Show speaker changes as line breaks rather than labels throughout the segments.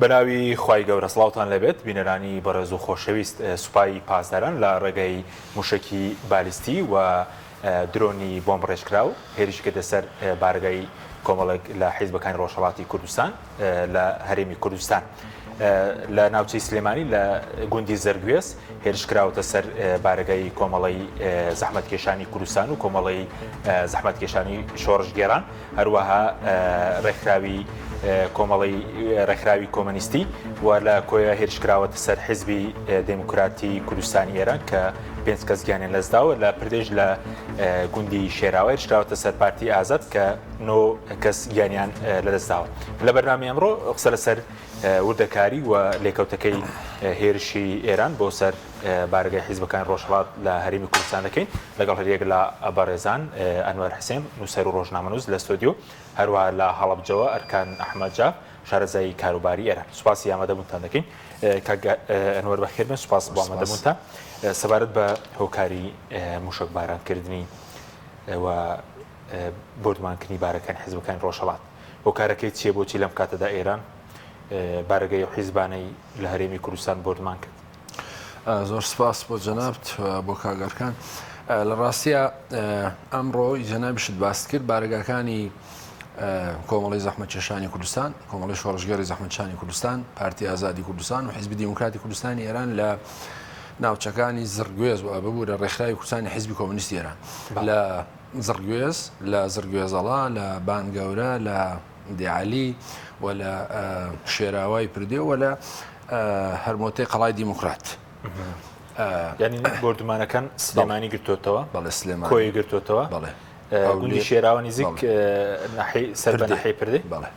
بەناوی خوای گەورە سڵاوتان لەبێت بینەرانی بەڕێز و خۆشەویست سوپای پاسداران لە ڕێگەی موشکی بالیستی و درۆنی بۆمب ڕێژکراو هێرشی کردە سەر بارگای کۆمەڵێک لە حیزبەکانی ڕۆژهەڵاتی کوردستان لە هەرێمی کوردستان لە ناوچەی سلێمانی لە گوندی زەرگوێز هێرشکراوەتە سەر بارگای کۆمەڵی زەحمەتکێشانی کوردستان و کۆمەڵی زەحمەتکێشانی شۆڕژگێران هەروەها ڕێکخراوی کۆمەڵی ڕێکخراوی کۆمەنیستی و لە کۆیە هێرشکراوەتە سەر حیزبی دموکراتی کوردستانی ئێران کە 5 کەس گیانیان لەدەستداوە لە پردێژ لە گوندی شێراوە هێرشکراوەتە سەر پارتی ئازاد کە 9 کەس گیانیان لەدەستداوە. لە بەرنامی ئەمڕۆ قسە لەسەر وردەکاری و لێکەوتەکەی هێرشی ئێران بۆ سەر بارگای حیزبەکان ڕۆژهەڵات لە هەرێمی کوردستان دەکەین لەگەڵ هەریەک لە بەڕێزان ئەنوەر حسێن نووسەر و ڕۆژنامەنووس لە ستۆدیۆ هەروەها لە هەڵەبجەوە ئەرکان ئەحمەد جا شارەزای کاروباری ئێران. سوپاسی ئامادەبوونتان دەکەین ئەنوەر بەخێربێن. سوپاس بۆ ئامادەبوونتان سەبارەت بە هۆکاری موشک بارانکردنی و بردومانکردنی بارەکانی حیزبەکانی ڕۆژهەڵات هۆکارەکەی چییە بۆچی لەم کاتەدا ئێران بارگەی حیزبانەی لە هەرێمی کوردستان بردومان کرد؟
زۆر سپاس بۆ جەنابت بۆ کاگەرکان. لە ڕاستیە ئەمڕۆ جەنابیشت باس کرد بارگاکانی کۆمەڵی زەحمەتکێشانی کوردستان، کۆمەڵی شۆڕژگەری زەحمەتکێشانی کوردستان، پارتی ئازادی کوردستان و حیزبی دیموکراتی کوردستانی ئێران لە ناوچەکانی زرگوێز و ئەبەبوو لە ڕێکخراوی کوردستانی حیزبی کۆمونیستی ئێران لە زرگوێز، لە زرگوێزەڵا، لە بانگەورە، لە دیعالی و لە شێراوای پردێ و لە هەرمۆتەی قەڵای دیموکرات.
یعنی بردومانەکان سلێمانی گرتوتەوە؟
بەڵێ سلێمانی
کۆی گرتوتەوە؟
بەڵێ.
گوندی شێراوە نزیک سەر بە ناحیەی پردێ؟
بەڵێ.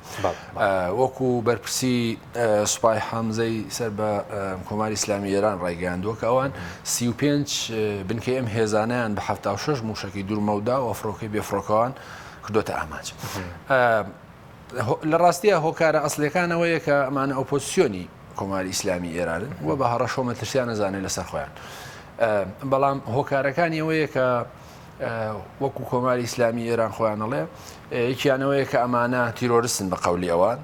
وەکو بەرپرسی سوپای حامزەی سەر بە کۆماری ئیسلامی ئێران ڕایگەیاندووە کە ئەوان 35 بنکەی ئەم هێزانەیان بە 76 موشکی دوورمەودا و ئەفرۆکەی بێفرۆکەوان کردوتە ئاماج. لە ڕاستیە هۆکارە ئەسلەکانەوەیە کە ئەمانە ئۆپۆزیسیۆنی کۆماری ئیسلامی ئێرانن و بە هەڕەشۆمە ترسیان نەزانێت لەسەر خۆیان. بەڵام هۆکارەکانی ئەوەیە کە وەکو کۆماری ئیسلامی ئێران خۆیانەڵێ یەکیانەوەیە کە ئەمانە تیرۆریستن بە قەولی ئەوان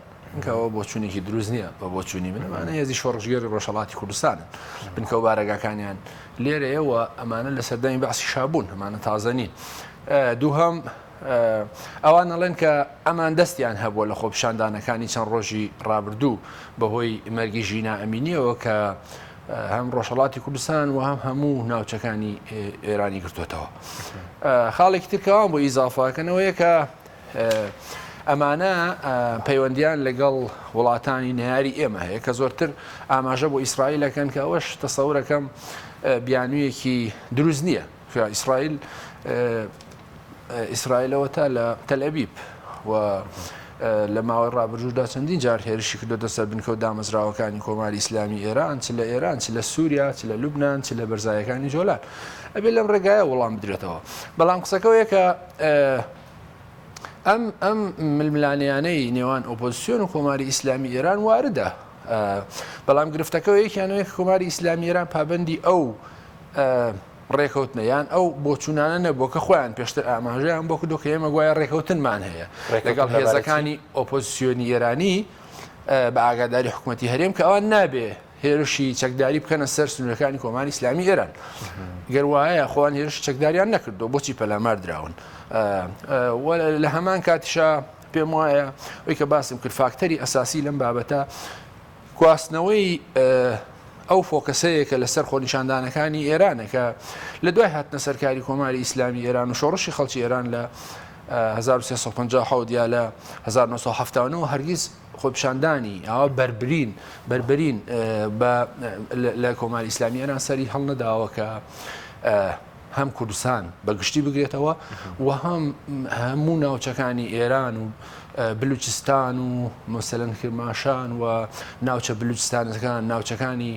کەەوە بۆ چوونێکی دروست نییە بە بۆ چوونی من ئەمانە هێزی شۆڕژگێری ڕۆژهەڵاتی کوردستانن بنکە و بارەگاکانیان لێرەیەوە ئەمانە لە سەردەمی باسی شابوون ئەمانە تازە نین. دووهەم ئەوان ئەڵێن کە ئەمان دەستیان هەبووە لە خۆپیشاندانەکانی چەند ڕۆژی ڕابردوو بەهۆی مەرگی ژینا ئەمینیەوە کە هەم ڕۆژهەڵاتی کوردستان و هەموو ناوچەکانی ئێرانی گرتوێتەوە. خاڵێکی ترکەوان بۆ ئیزافاکەنەوەیە کە ئەمانە پەیوەندیان لەگەڵ وڵاتانی نەیاری ئێمە هەیە کە زۆرتر ئاماژە بۆ ئیسرائیلەکەن کە ئەوەش تەسەورەکەم بیانوویەکی دروست نییە کە ئیسرائیلەوە تا لە تەلەبیب و لە ماوەی ڕابردوودا چەندین جار هێرشی کردوتە سەر بنکە و دامەزراوەکانی کۆماری ئیسلامی ئێران چ لە ئێران چ لە سووریا چ لە لوبنان چ لە بەرزایەکانی جۆلان ئەبێ لەم ڕێگایە وەڵام بدرێتەوە. بەڵام قسەکەوەیە کە ئەم ململانیانەی نێوان ئۆپۆزیسیۆن و کۆماری ئیسلامی ئێران واردە. بەڵام گرفتەکەەوە یەکیانەوەی کۆماری ئیسلامی ئێران پابەندی ئەو ڕێکەوتنەیان ئەو بۆچوونانە نەبووە کە خۆیان پێشتر ئاماژەیان بۆ کردو کە ئێمە گوایە ڕێکەوتنمان هەیە لەگەڵ هێزەکانی ئۆپۆزیسیۆنی ئێرانی بە ئاگاداری حکوومەتی هەرێم کە ئەوان نابێ هێرشی چەکداری بکەنە سەر سنوورەکانی کۆماری ئیسلامی ئێران. گەروایە خۆیان هێرشی چەکداریان نەکردو بۆچی پەلامار دراون. لە هەمان کاتیشا پێم وایە ئەوی کە باسم کرد فاکتەری ئەساسی لەم بابەتە گواستنەوەی ئەو فۆکەسەیەکە لەسەر خۆنیشاندانەکانی ئێرانە کە لە دوای هاتنە سەرکاری کۆماری ئیسلامی ئێران و شۆڕشی خەڵکی ئێران لە 1350 یا لە 1970 هەرگیز خۆپیشاندانی ئەوە بربرین لە کۆماری ئیسلامی ئێران سەری هەڵ نەداوە کە هەم کوردستان بەگشتی بگرێتەوە و هەموو ناوچەکانی ئێران و بلوچستان و مەسەلەن کرماشان و ناوچە بلوچستانەکان ناوچەکانی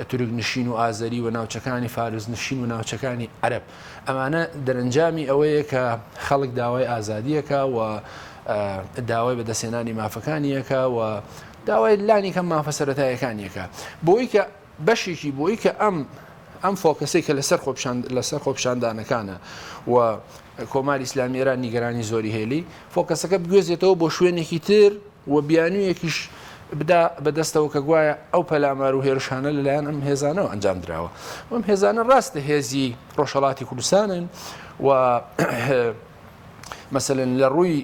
تورکنشین و ئازەری و ناوچەکانی فارزنشین و ناوچەکانی عەرەب ئەمانە دەرەنجامی ئەوەیە کە خەڵک داوای ئازادیەکە و داوای بەدەستێنانی مافەکانیەکە و داوای لانی کەم مافە سەرەتایەکانیەکە بۆی کە بەشێکی بۆی کە ئەم فۆکەسی کە لەسەر خۆپیشاندانەکانە و کۆماری ئیسلامی ئێران نیگەرانی زۆری هێلی فۆکەسەکە بگوێزێتەوە بۆ شوێنێکی تر و بیانوویەکیش بدا بەدەستەوە کە گوایە ئەو پەلامار و هێرشانە لەلایەن ئەم هێزانەوە ئەنجام درراوە. ئەم هێزانە ڕاستە هێزی ڕۆژهەڵاتی کوردستانن و مثلەن لە ڕووی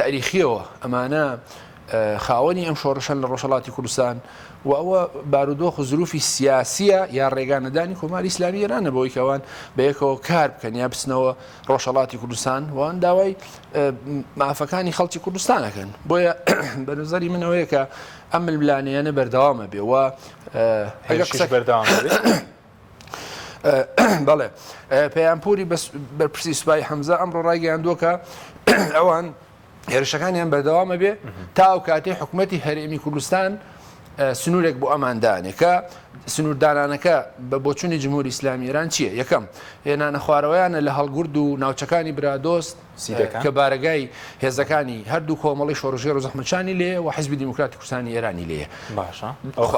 تاریخیەوە ئەمانە خاوەنی ئەم شۆڕشن لە ڕۆژهەڵاتی کوردستان و ئەوە بارودۆخ و زروفی سیاسیە یا ڕێگانەدانی کۆماری ئیسلامی ئێرانە بۆی کەوان بەیەکەوە کار بکەن یا بچنەوە ڕۆژهەڵاتی کوردستان وان داوای مافەکانی خەڵکی کوردستانەکەن. بۆیە بە نظری منەوەیە کە ئەم ململانیانە بەردەوامە بێ و
بەردەوام
بەڵێ پەیامپوری بەرپرسی سوپای حەمزە ئەمڕۆ ڕایگەیاندووە ئەوان هێرشەکانیان بەردەوامە بێ تا ئەو کاتێ حکوومەتی هەرێمی کوردستان سنوورێک بۆ ئەماندانێ کە سنووردانانەکە بە بۆچوونی جمهوری ئیسلامی ئێران چییە؟ یەکەم هێنانە خوارەوەیانە لە هەڵگورد و ناوچەکانی برادۆست کە بارگای هێزەکانی هەردوو کۆمەڵی شۆڕژێر و زەحمەتشانی لێ و حیزبی دیموکراتی کوردستانی ئێرانی لێیە.
باشە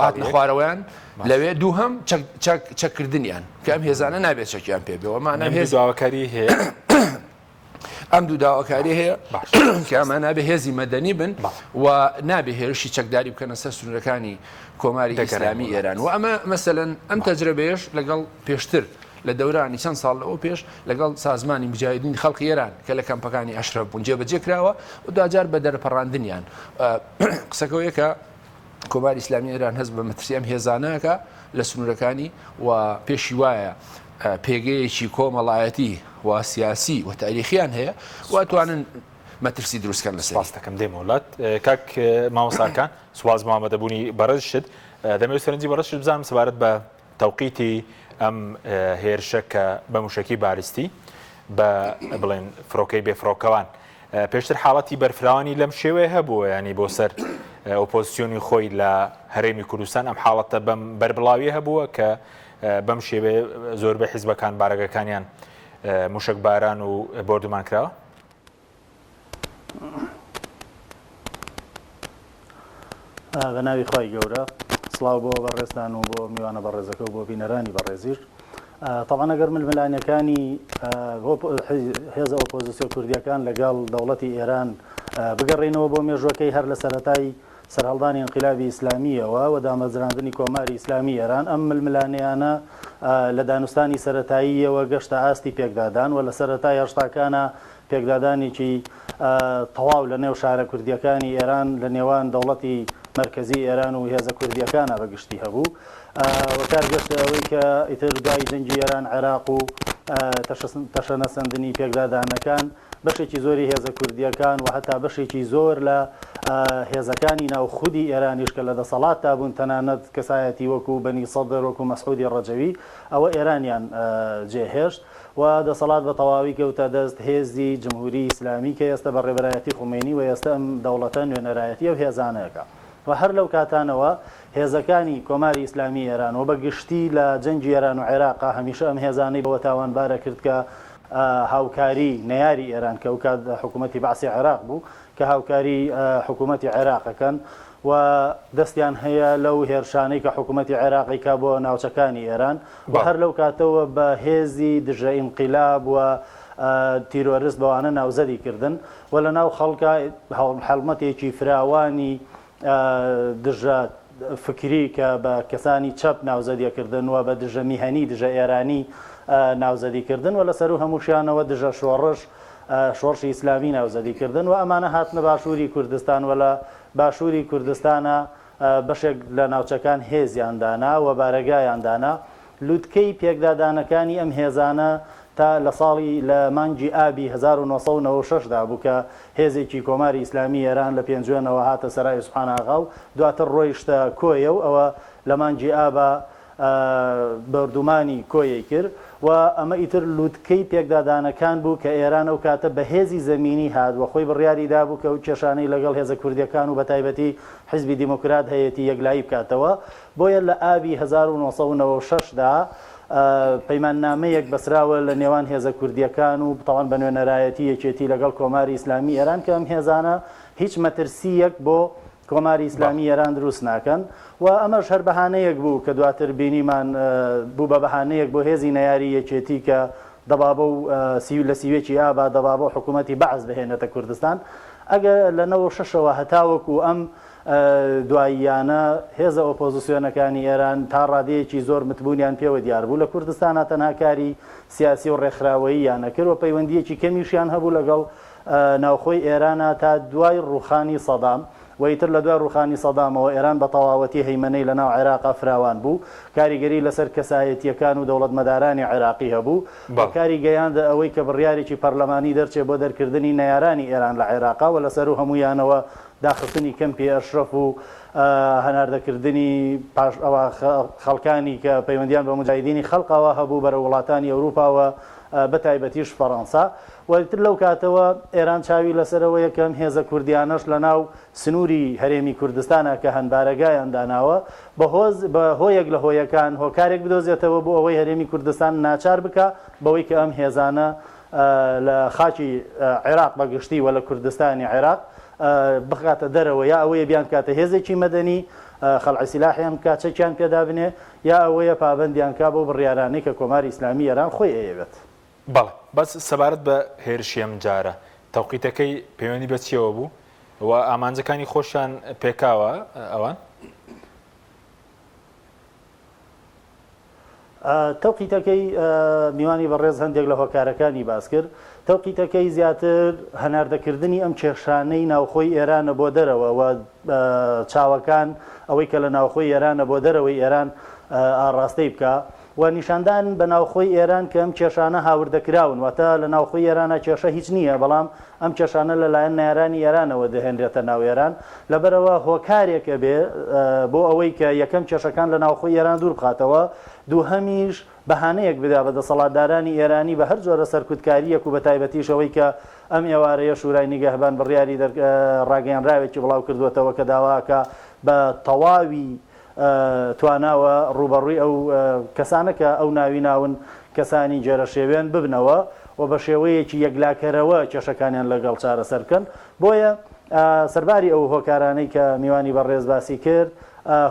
هاتنە خوارەوەیان لەوێ دووهەم چەککردنیان کە ئەم هێزانە نابێت چەکیان پێ بێەوەمانە
هێزاوەکاری هەیە
ئەم دوو داواکاری هەیە کە ئەمە نابێ هێزی مەدەنی بن و نابێ هێرشی چەکداری بکەنە سەر سنوورەکانی کۆماری ئیسلامی ئێران و ئەمە مەسەلەن ئەم تەجربەیەش لەگەڵ پێشتر لە دەورانی چەند ساڵ لەوە پێش لەگەڵ سازمانی مجاهدین خەڵکی ئێران کە لە کەمپەکانی ئەشرەف بوون جێبەجێ کراوە و دوجار بە دەرپەڕاندنیان قسەکەوەیە کە کۆماری ئیسلامی ئێران هەست بە مەترسی ئەم هێزانەکە لە سنوورەکانی و پێشی وایە پێگەیەکی کۆمەڵایەتی و سیاسی و تاریخیان هەیە واتوانن مەترسی دروستکەن لە
سپاس دەکەم دێ وڵات کاک مامۆستاکان سواز مامەدەبوونی بەڕێزشت دەمەوێت سەرنجی بەڕێزشت بزانم سەبارەت بە تەوقیتی ئەم هێرشە کە بە موشکی باریستی بە بڵێن فڕۆکەی بێفڕۆکەوان پێشتر حاڵەتی بەرفراوانی لەم شێوەیە هەبووە ینی بۆ سەر ئۆپۆزیسیۆنی خۆی لە هەرێمی کوردستان ئەم حاڵەتە بەم بەربڵاوی هەبووە کە بەم شێوێ زۆربەی حیزبەکان بارەگەکانیان موشک باران و بردومان کراوە؟
بە ناوی خۆی گەورە سڵاو بۆ بەڕێستان و بۆ میوانە بەڕێزەکە و بۆ بینەرانی بەڕێزیر. طبعا ئەگەر ململانیەکانی هێزە ئۆپۆزیسیۆ کوردیەکان لەگەڵ دەوڵەتی ئێران بگەڕێنەوە بۆ مێژوەکەی هەر لە سەرەتای سەرهەڵدانی انقلابی ئیسلامیەوە و دامەزراندنی کۆماری ئیسلامی ئێران ئەم ململانیانە لە دانوستانی سەرەتاییەوە گەشتە ئاستی پێکدادان و لە سەرەتای هەشتاکانە پێکدادانێکی تەواو لە نێو شارە کوردیەکانی ئێران لە نێوان دەوڵەتی مرکزی ئێران و هێزە کوردیەکانە بەگشتی هەبوو وەکارگەشتە ئەوەی کە ئیتر دوای جەنگی ئێران عێراق و تەشەنەسەندنی پێکدادانەکان بەشێکی زۆری هێزە کوردیەکان و هەتا بەشێکی زۆر لە هێزەکانی ناوخودی ئێرانیش کە لە دەسەڵات تابوون تەنانەت کەسایەتی وەکو بەنی سەدر وەکو مەسعودی ڕەجەوی ئەوە ئێرانیان جێهێشت و دەسەڵات بە تەواوی کەوتە دەست هێزی جمهوری ئیسلامی کە ئێستا بە ڕێبەرایەتی خومینی و ئێستا ئەم دەوڵەتە نوێنەرایەتی و هێزانەکە و هەر لەو کاتانەوە هێزەکانی کۆماری ئیسلامی ئێران و بەگشتی لە جەنگی ئێران و عێراقا هەمیشە ئەم هێزانەی بەوە تاوانبارە کرد کە هاوکاری نەیاری ئێران کە ئەو کات حکوومەتی بەعسی عێراق بوو کە هاوکاری حکوومەتی عێراقەکەن و دەستیان هەیە لەو هێرشانەی کە حکوومەتی عێراقی کا بۆ ناوچەکانی ئێران و هەر لەو کاتەوە بە هێزی دژە ئینقیلاب و تیرۆریست بەوانە ناوزەری کردن و لە ناو خەڵکە هەڵمەتێکی فراوانی دژە فکری کە بە کەسانی چەپ ناوزەدیەکردن و بە دژە میهەنی دژە ئێرانی ناوزەدیکردن و لەسەر و هەمووشیانەوە دژە شۆڕشی ئیسلامی ناوزەدیکردن و ئەمانە هاتنە باشووری کوردستان و لە باشووری کوردستانە بەشێک لە ناوچەکان هێزیاندانا و بارەگایاندانا لوتکەی پێکدادانەکانی ئەم هێزانە تا لە ساڵی لە مانگی ئابی 1996دا بوو کە هێزێکی کۆماری ئیسلامی ئێران لە پێنجوێنەوە هاتە سەرای سوبحان ئاغا و دواتر ڕۆیشتە کۆیە و ئەوە لە مانگی ئابە بەردومانی کۆیەی کرد و ئەمە ئیتر لوتکەی پێکدادانەکان بوو کە ئێران ئەو کاتە بە هێزی زەمینی هات و خۆی بڕیاریدا بوو کە و کێشانەی لەگەڵ هێزە کوردیەکان و بە تایبەتی حیزبی دیموکرات هەیەتی یەکلایی بکاتەوە بۆیە لە ئابی 1996دا پەیماننامەیەک بەسراوە لە نێوان هێزە کوردیەکان و بتەوان بە نوێنەرایەتی یەکێتی لەگەڵ کۆماری ئیسلامی ئێران کە ئەم هێزانە هیچ مەترسیەک بۆ کۆماری ئیسلامی ئێران دروست ناکەن و ئەمەش هەر بەهانەیەک بوو کە دواتر بینیمان بوو بە بەهانەیەک بۆ هێزی نەیاری یەکێتی کە دەبابە و لە سیوێکی ئابا دەبابە حکوومەتی بەعز بهێنێتە کوردستان ئەگە لە 96ەوە هەتاوەکو ئەم دواییانە هێزە ئۆپۆزیسیۆنەکانی ئێران تا ڕادەیەکی زۆر متبوونیان پێوە دیار بوو لە کوردستانە تەنها کاری سیاسی و ڕێکخراوەییان نەکرد و پەیوەندیەکی کەمیشیان هەبوو لەگەڵ ناوخۆی ئێرانە تا دوای ڕوخانی سەدام وەیتر لە دوای ڕوخانی سەدامەوە ئێران بە تەواوەتی هەیمەنەی لە ناو عێراقا فراوان بوو کاریگەری لەسەر کەسایەتیەکان و دەوڵەتمەدارانی عێراقی هەبوو کاری گەیاندە ئەوەی کە بڕیارێکی پەرلەمانی دەرچێت بۆ دەرکردنی نەیارانی ئێران لە عێراقا و لەسەر و هەمویانەوە داخستنی کەمپی ئەشرەف و هەناردەکردنی خەڵکانی کە پەیوەندیان بە مجاهیدینی خەڵقەوە هەبوو بەرە وڵاتانی ئەوروپاوە بەتایبەتیش فەڕەنسا وەرتر لەو کاتەوە ئێران چاوی لەسەرەوە یەکەم هێزە کوردیانەش لە ناو سنووری هەرێمی کوردستانە کە هەنبارەگایان داناوە بە هۆیەک لە هۆیەکان هۆکارێک بدۆزێتەوە بۆ ئەوەی هەرێمی کوردستان ناچار بکە بەوەی کە ئەم هێزانە لە خاکی عێراق بەگشتی و لە کوردستانی عێراق بخاتە دەرەوە یا ئەوەیە بیان کاتە هێزێکی مەدەنی خەڵعی سیلاحیان کاچەکیان پێدا بنێ یا ئەوەیە پابەندیان کا بۆ بڕیارانەی کە کۆماری ئیسلامی ئێران خۆی ئەیەوێت.
بەڵێ بەس سەبارەت بە هێرشیەم جارە تەوقیتەکەی پەیوەندی بە چیەوە بوو و ئامانجەکانی خۆشیان پێکاوە ئەوان؟
تەوقیتەکەی میوانی بەڕێز هەندێک لە هۆکارەکانی باس کرد. تەوقیتەکەی زیاتر هەناردەکردنی ئەم کێشانەی ناوخۆی ئێرانە بۆ دەرەوە و چاوەکان ئەوەی کە لە ناوخۆی ئێرانە بۆ دەرەوەی ئێران ئاڕاستەی بکە و نیشاندان بە ناوخۆی ئێران کە ئەم کێشانە هاوردەکراون واتە لە ناوخۆی ئێرانە کێشە هیچ نییە بەڵام ئەم کێشانە لەلایەن نارانی ئێرانەوە دەهێنرێتە ناو ئێران لەبەرەوە هۆکارێکە بێ بۆ ئەوەی کە یەکەم کێشەکان لە ناوخۆی ئێران دوور بخاتەوە دووهەمیش بەهانەیەک بدا بە دەسەڵاتدارانی ئێرانی بە هەر جۆرە سەرکوتکاریەک و بە تایبەتیش ئەوەی کە ئەم ئێوارەیە شورای نیگەهبان بڕیاری ڕاگەیەنراوێکی بڵاو کردوێتەوە کە داواکە بە تەواوی تواناوە ڕوبەڕووی ئەو کەسانە کە ئەو ناوی ناون کەسانی جێرە شێوێن ببنەوە و بە شێوەیەکی یەکلاکەرەوە کێشەکانیان لەگەڵ چارەسەرکەن بۆیە سەرباری ئەو هۆکارانەی کە میوانی بەڕێز باسی کرد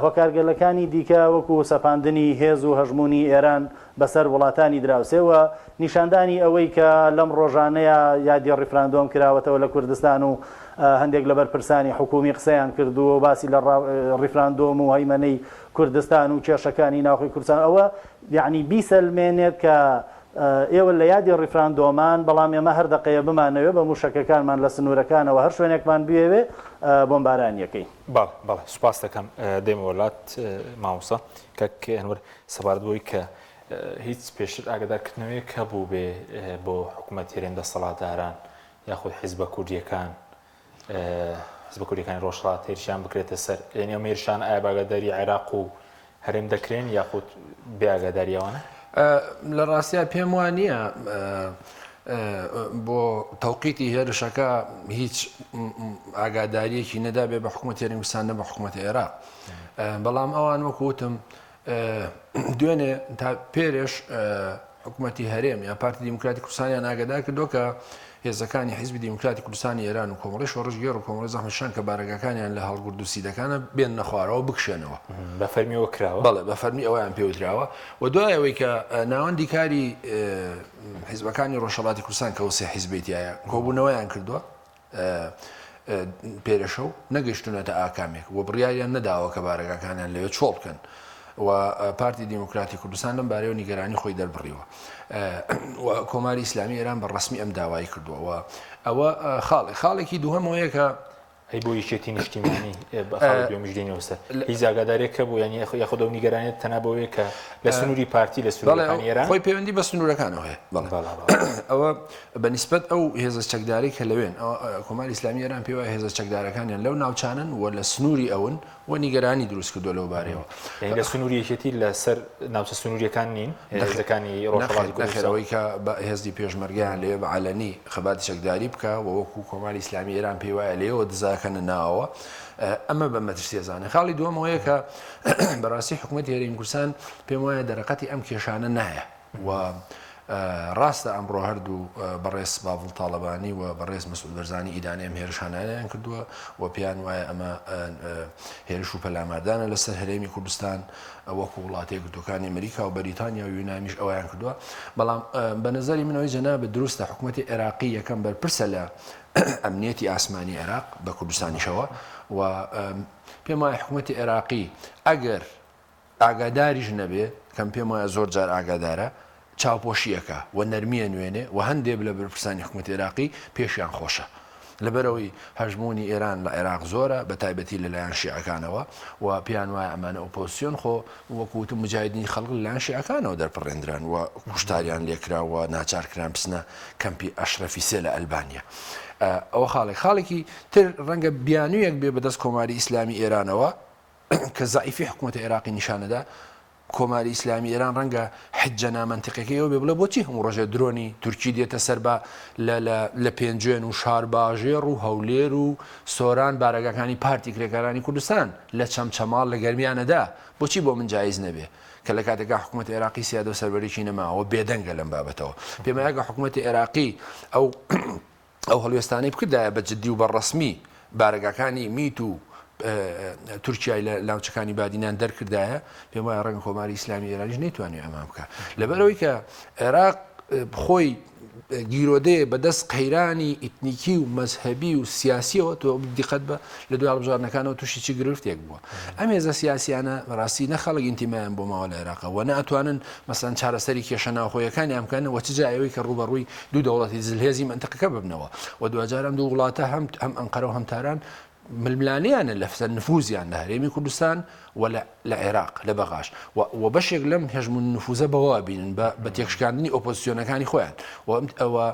هۆکارگەلەکانی دیکە وەکو سەپاندنی هێز و هەژمونی ئێران بەسەر وڵاتانی دراوسێەوە نیشاندانی ئەوەی کە لەم ڕۆژانەیە یادی ڕیفراندۆم کراوەتەوە لە کوردستان و هەندێک لە بەرپرسانی حکومی قسەیان کردو و باسی لە ڕیفراندۆم و هەیمەنەی کوردستان و کێشەکانی ناوخۆی کوردستان ئەوە یعنی بیسەلمێنێت کە ئێوە لە یادی ڕیفراندۆمان بەڵام ئێمە هەر دەقەیە بمانەوێ بە موشەکەکانمان لە سنوورەکانەوە هەر شوێنێکمان بێوێ بۆمبارانیەکەی.
بەڵێ سوپاس دەکەم دێمە وڵات مامۆستا کەک ئەنوەر سەبارەت بۆی کە هیچ پێشتر ئاگادارکردنەوەی کە بوو بێ بۆ حکوومەت هێرێم دەسەڵاتداران یاخود حیزبە کوردیەکان حیزبە کوردیەکانی ڕۆژهەڵات هێرشیان بکرێتە سەر یعنی ئەم هێرشان ئایا باگاداری عێراق و هەرێم دەکرێن یاخود بێ ئاگاداریەوانە؟
لە ڕاستیا پێم وانە بۆ تەوقیتی هێرشەکە هیچ ئاگاداریەکی نەدا بێ بە حکوومەت هێرێمی کوردستان نە بە حکوومەتی عێراق بەڵام ئەوان وەکوتم دوێنێ تا پێرێش حکوومەتی هەرێم یا پارتی دیموکراتی کوردستانیان ئاگادار کردو کە هێزەکانی حیزبی دیموکراتی کوردستانی ئێران و کۆمەڵی شۆڕژگێڕ و کۆمەڵی زەحمەتشان کە بارگەکانیان لە هەڵگورد و سیدەکانە بێن نەخوارەوە بکشێنەوە
بە فەرمیەوە کراوە.
بەڵێ بە فەرمی ئەویان پێوتراوە و دوایەوەی کە ناوەندی کاری حیزبەکانی ڕۆژهەڵاتی کوردستان کە وسێ حیزبێتیایە کۆبوونەوەیان کردووە پێرەشە و نەگەیشتونەتە ئاکامێک و بڕیاریان نەداوە کە بارگەکانیان لەوێ چۆڵ بکەن و پارتی دیموکراتی کوردستان لەم بارەیەوە نیگەرانی خۆی دەربڕیوە و کۆماری ئیسلامی ئێران بە ڕسمی ئەم داوای کردووە ئەوە خاڵێکی دووهەمەوەیە کە
هەی بۆ یەکێتی نیشتیمانی بەخاڵمیژدێنەوە سەر هیچ ئاگادارێکە بوو یعنی یاخود ئەو نیگەرانێت تەنها بەوەیە کە لە سنووری پارتی لە سنوورەکانی ئێران
خۆی پەیوەندی بە سنوورەکانەوە هەیە ئەوە بەنسبەت ئەو هێزە چەکداری کە لەوێن کۆماری ئیسلامی ئێران پێوە هێزە چەکدارەکانیان لەو ناوچانن و لە سنووری ئەون و نیگەرانی دروست کردو لەو بارەوە
لە سنووری یەکێتی لەسەر ناوچە سنووریەکان نین هێزەکانی ڕۆژهەڵاتی
کوردستانەوەی کە هێزی پێشمەرگیان لێ بە عەلەنی خەباتی چەکداری بکە و وەکو کۆماری ئیسلامی ئێران پێی وایە لێەوە دزاکەنە ناوەوە ئەمە بە مەترسیێزانە خاڵی دووەمەوەیە کە بەڕاستی حکوومەتی هێرێمی کوردستان پێم وایە دەرەقەتی ئەم کێشانە نایە و ڕاستە ئەمڕۆ هەردوو بەڕێز باڵ تاڵەبانی و بەڕێز مەسعود بەرزانی ئیدانەی ئەم هێرشانانیان کردووە و پێیان وایە ئەمە هێرش و پەلاماردانە لەسەر هەرێمی کوردستان وەکو وڵاتی یەکگرتووەکانی ئەمریکا و بەریتانیا و یونانیش ئەویان کردووە بەڵام بە نەزەری منەوەی جەنابە دروستە حکوومەتی عێراقی یەکەم بەرپرسە لە ئەمنیەتی ئاسمانی عێراق بە کوردستانیشەوە و پێم وایە حکوومەتی عێراقی ئەگەر ئاگاداریش نەبێ کەم پێم وایە زۆر جار ئاگادارە چاوپۆشیەکە و نەرمیە نوێنێ و هەندێک لە بەرپرسانی حکوومەتی عێراقی پێشیان خۆشە لەبەرەوەی هەژمونی ئێران لە عێراق زۆرە بە تایبەتی لەلایەن شیعەکانەوە و پێیان وایە ئەمانە ئۆپۆزیسیۆن خۆ وەکوتم مجاهدینی خەڵک لەلایەن شیعەکانەوە دەرپەڕێنران و کوشتاریان لێکراوە ناچارکران بچنە کەمپی ئەشرەفی سێ لە ئەلبانیا. ئەوە خاڵێکی تر ڕەنگە بیانوویەک بێ بەدەست کۆماری ئیسلامی ئێرانەوە کە زائیفی حکوومەتی عێراقی نیشانەدا کۆماری ئیسلامی ئێران ڕەنگە حجە نامەنتیقەکەیەوە بێ بڵێ بۆچی هەموو ڕۆژێ درۆنی تورکی دێتە سەر بە لە پێنجێن و شارباژێر و هەولێر و سۆران بارەگەکانی پارتی کرێکارانی کوردستان لە چەمچەماڵ لە گەرمیانەدا بۆچی بۆ من جایز نەبێ کە لە کاتێکا حکوومەتی عێراقی سیادە و سەربەرێکی نەماوە بێدەنگە لەم بابەتەوە پێم وایە حکوومەتی عێراقی ئەو هەڵوێستانەی بکردایە بە جددی و بەڕەسمی بارەگەکانی میت و تورکیای لە لاوچەکانی بادینان دەرکردایە پێم وایە ڕەنگە کۆماری ئیسلامی ئێرانیش نەیتوانێت ئەمام بکە لەبەرەوەی کە عێراق خۆی گیرۆدەیە بەدەست قەیرانی ئیتنیکی و مەزهەبی و سیاسیەوە تۆ دیقەت بە لە دوای هەڵبژاردنەکانەوە تووشی چی گرفتێک بووە ئەم هێزە سیاسیانە ڕاستی نەخەڵک ئینتیمایان بۆ ماوە لە عێراقەوە و ناتوانن مەسەن چارەسەری کێشە ناوخۆیەکانیان بکەن و چ جایەوەی کە ڕوبەڕووی دوو دەوڵەتی جلهێزی منتەقەکە ببنەوە و دوجار ئەم دوو وڵاتە هەم ئەنقەرە و هەم تاران ململانیانە لە نفوزیان لە هەرێمی کوردستان و لە عێراق لە بەغاش و بەشێک لەم هێژمون نفوزە بەوا بینن بە تێکشکاندنی ئۆپۆزیسیۆنەکانی خۆیان ئەوە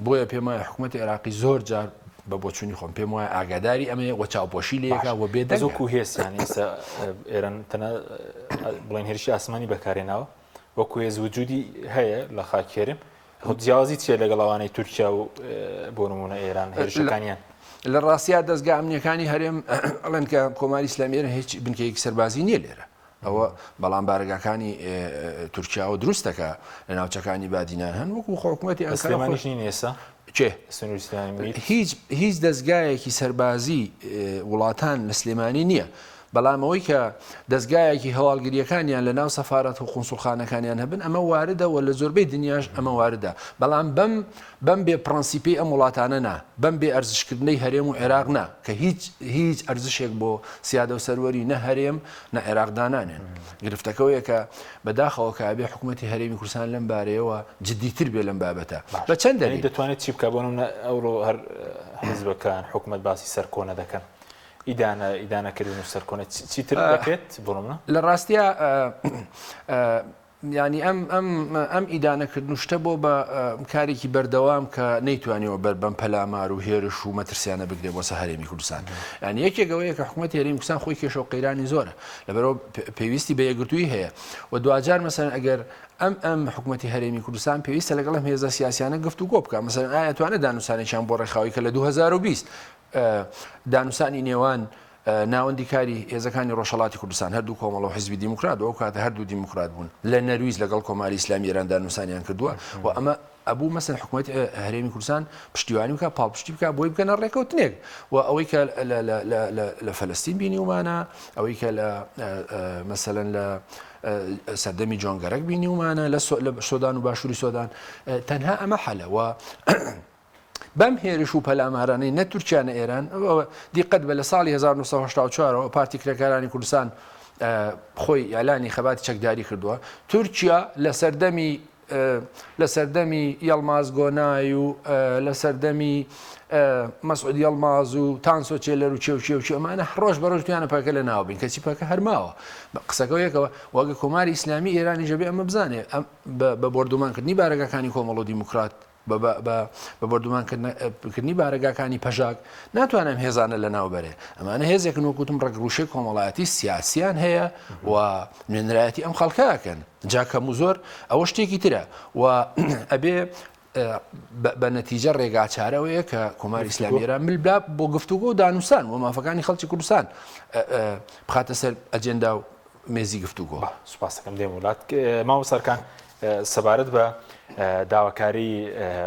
بۆیە پێم وایە حکوومەتی عێراقی زۆر جار بە بۆچوونی خۆم پێم وایە ئاگاداری ئەمەیە وە چاوپۆشی لەیەکا و
بێدەزۆکو هێستیان ئێستا ئێران تەنە بڵێن هێرشی ئاسمانی بەکارێناوە وەکو هێز وجودی هەیە لە خاکێرم جیاوازی چیە لەگەڵاوانەی تورکیا و بۆ نمونە ئێران هێرشەکانیان
لە ڕاستیا دەستگا ئەمنیەکانی هەرێم ئەڵێن کە کۆماری ئیسلامیێرە هیچ بنکەیەکی سەربازی نییە لێرە ئەوە بەڵام بارگاکانی تورکیا و دروستەکە لە ناوچەکانی بادینان هەن وەکو حکوومەتی
ئەسلێمانیش نین ئێستا
چێ هیچ دەستگایەکی سەربازی وڵاتان لە سلێمانی نییە بەڵام ئەوەی کە دەستگایەکی هەواڵگریەکانیان لە ناو سەفارەت و قونسوڵخانەکانیان هەبن ئەمە واردە و لە زۆربەی دنیاش ئەمە واردە بەڵام بەم بێ پرەنسیپی ئەم وڵاتانە نا بەم بێ ئەرزشکردنەی هەرێم و عێراق نا کە هیچ ئەرزشێک بۆ سیادە و سەروەری نە هەرێم نە عێراقدانانێن گرفتەکەوەیە کە بەداخەوە کە ئەبێ حکوومەتی هەرێمی کوردستان لەم بارەیەوە جددیتر بێ لەم بابەتە بە چەند دەلیل
دەتوانێت چی بکە بۆ نمونە ئەوڕۆ هەر حیزبەکان حکوومەت باسی سەرکۆنە دەکەن ئیدانەکردن و سەرکۆنە چیتر دەکرێت بۆ نمونە
لە ڕاستیە ینی ئەم ئیدانەکردن شتە بۆ بە کارێکی بەردەوام کە نەیتوانیەوە بەر بەم پەلامار و هێرش و مەترسیانە بگرێت بۆ هەرێمی کوردستان ینی یەکێکەوەیە کە حکوومەتی هەرێمی کوردستان خۆی کێشە و قەیرانی زۆرە لەبەرەوە پێویستی بە یەکگرتووی هەیە و دوجار مەسەن ئەگەر ئەم حکوومەتی هەرێمی کوردستان پێویستە لەگەڵ ئەم هێزە سیاسیانە گفتوگۆ بکە مەسەن ئایا توانێت دانووسانێکیان بۆ ڕێکخاوی کە لە 2020 دانووسانی نێوان ناوەندی کاری هێزەکانی ڕۆژهەڵاتی کوردستان هەردوو کۆمەڵ و حیزبی دیموکرات ئەو کاتە هەردوو دیموکرات بوون لە نەرویز لەگەڵ کۆماری ئیسلامی ئێران دانووسانیان کردووە و ئەمە ئەبوو مەسەن حکوومەتی هەرێمی کوردستان پشتیوانی بکە پاڵپشتی بکە بۆی بکەنە ڕێکەوتنێک و ئەوەی کە لە فەلەستین بینیومانە ئەوەی کە مەسەلەن لە سەردەمی جۆنگەرەک بینیومانە لە سۆدان و باشووری سۆدان تەنها ئەمە حەلەوە بەم هێرش و پەلامارانەی نە تورکیانە ئێران دیقەت بە لە ساڵی 1984ەوە پارتی کرێکارانی کوردستان خۆی ئەلانی خەباتی چەکداری کردووە تورکیا لە سەردەمی یەڵماز گۆنای و لە سەردەمی مەسعود یەڵماز و تانسۆ چێلەر و چێو ئەمانە ڕۆژ بەڕۆژ توانە پاکە لە ناوبین کەچی پاکە هەرماوە قسەکەەوە یەکەوە وەگە کۆماری ئیسلامی ئێرانی ژەبێ ئەمە بزانێ بە بردومانکردنی بارەگەکانی کۆمەڵ و دیموکرات بە بردومانکردنی بارەگاکانی پەژاک ناتوانم هێزانە لە ناوبەرێ ئەمانە هێزێکن وەکوتم ڕێکڕوشەی کۆمەڵایەتی سیاسیان هەیە و نوێنرایەتی ئەم خەڵکەکەن جاکەم و زۆر ئەوە شتێکی ترە و ئەبێ بە نەتیجە ڕێگاچارەوەیە کە کۆماری ئیسلامی ئێران ملبلا بۆ گفتوگۆ و دانووسان و مافەکانی خەڵکی کوردستان بخاتە سەر ئەجێندا و مێزی گفتوگۆ.
سوپاس دەکەم دێم وڵات ماوەسەرکان سەبارەت بە داواکاری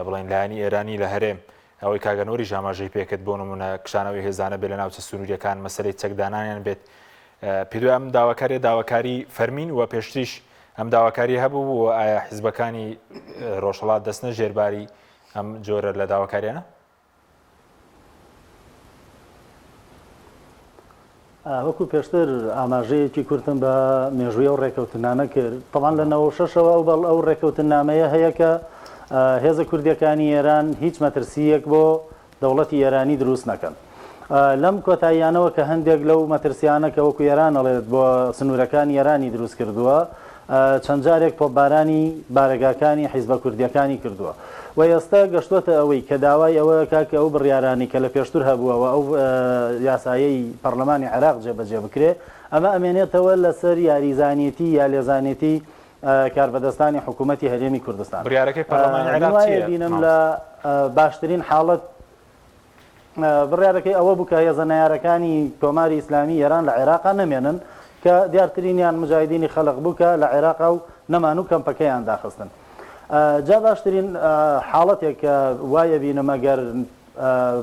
بڵین لایەنی ئێرانی لە هەرێم ئەوەی کاگەنۆری ژاماژەی پێکرد بۆ نمونە کشانەوەی هێزانە بێت لە ناوچە سنووریەکان مەسەلەی چەکدانانیان بێت پێدوای ئەم داواکاری فەرمین و پێشتریش ئەم داواکاری هەبوو و ئایا حیزبەکانی ڕۆژهەڵات دەستنە ژێرباری ئەم جۆرە لە داواکاریانە؟
وەکو پێشتر ئاماژەیەکی کورتم بە مێژوویە و ڕێکەوتنانە کرد تەڵان لە 96ەوە ئەو ڕێکەوتنامەیە هەیە کە هێزە کوردیەکانی ئێران هیچ مەترسیەک بۆ دەوڵەتی ئێرانی دروست نەکەن. لەم کۆتاییانەوە کە هەندێک لەو مەترسیانە کە وەکو ئێران ئەڵێت بۆ سنوورەکانی ئێرانی دروست کردووە چەند جارێک تۆپبارانی بارەگاکانی حیزبە کوردیەکانی کردووە و ئێستا گەشتوتە ئەوەی کە داوای ئەوە کاکە ئەو بڕیارانی کە لە پێشتر هەبووەوە ئەو یاسایەی پەرلەمانی عێراق جێبەجێ بکرێ ئەمە ئەمێنێتەوە لەسەر یاریزانێتی یا لێزانێتی کاربەدەستانی حکوومەتی هەرێمی کوردستان.
بڕیارەکەی پەرلەمانی عێراق چییە؟
بینم لە باشترین حاڵەت بڕیارەکەی ئەوە بوو کە هێزە نایارەکانی کۆماری ئیسلامی ئێران لە عێراق نەمێنن کە دیارترینیان مجاهدینی خەلق بوو کە لە عێراق و نەمان و کەمپەکەیان داخستن. جا باشترین حاڵەتێک کە وایە بینم ئەگەر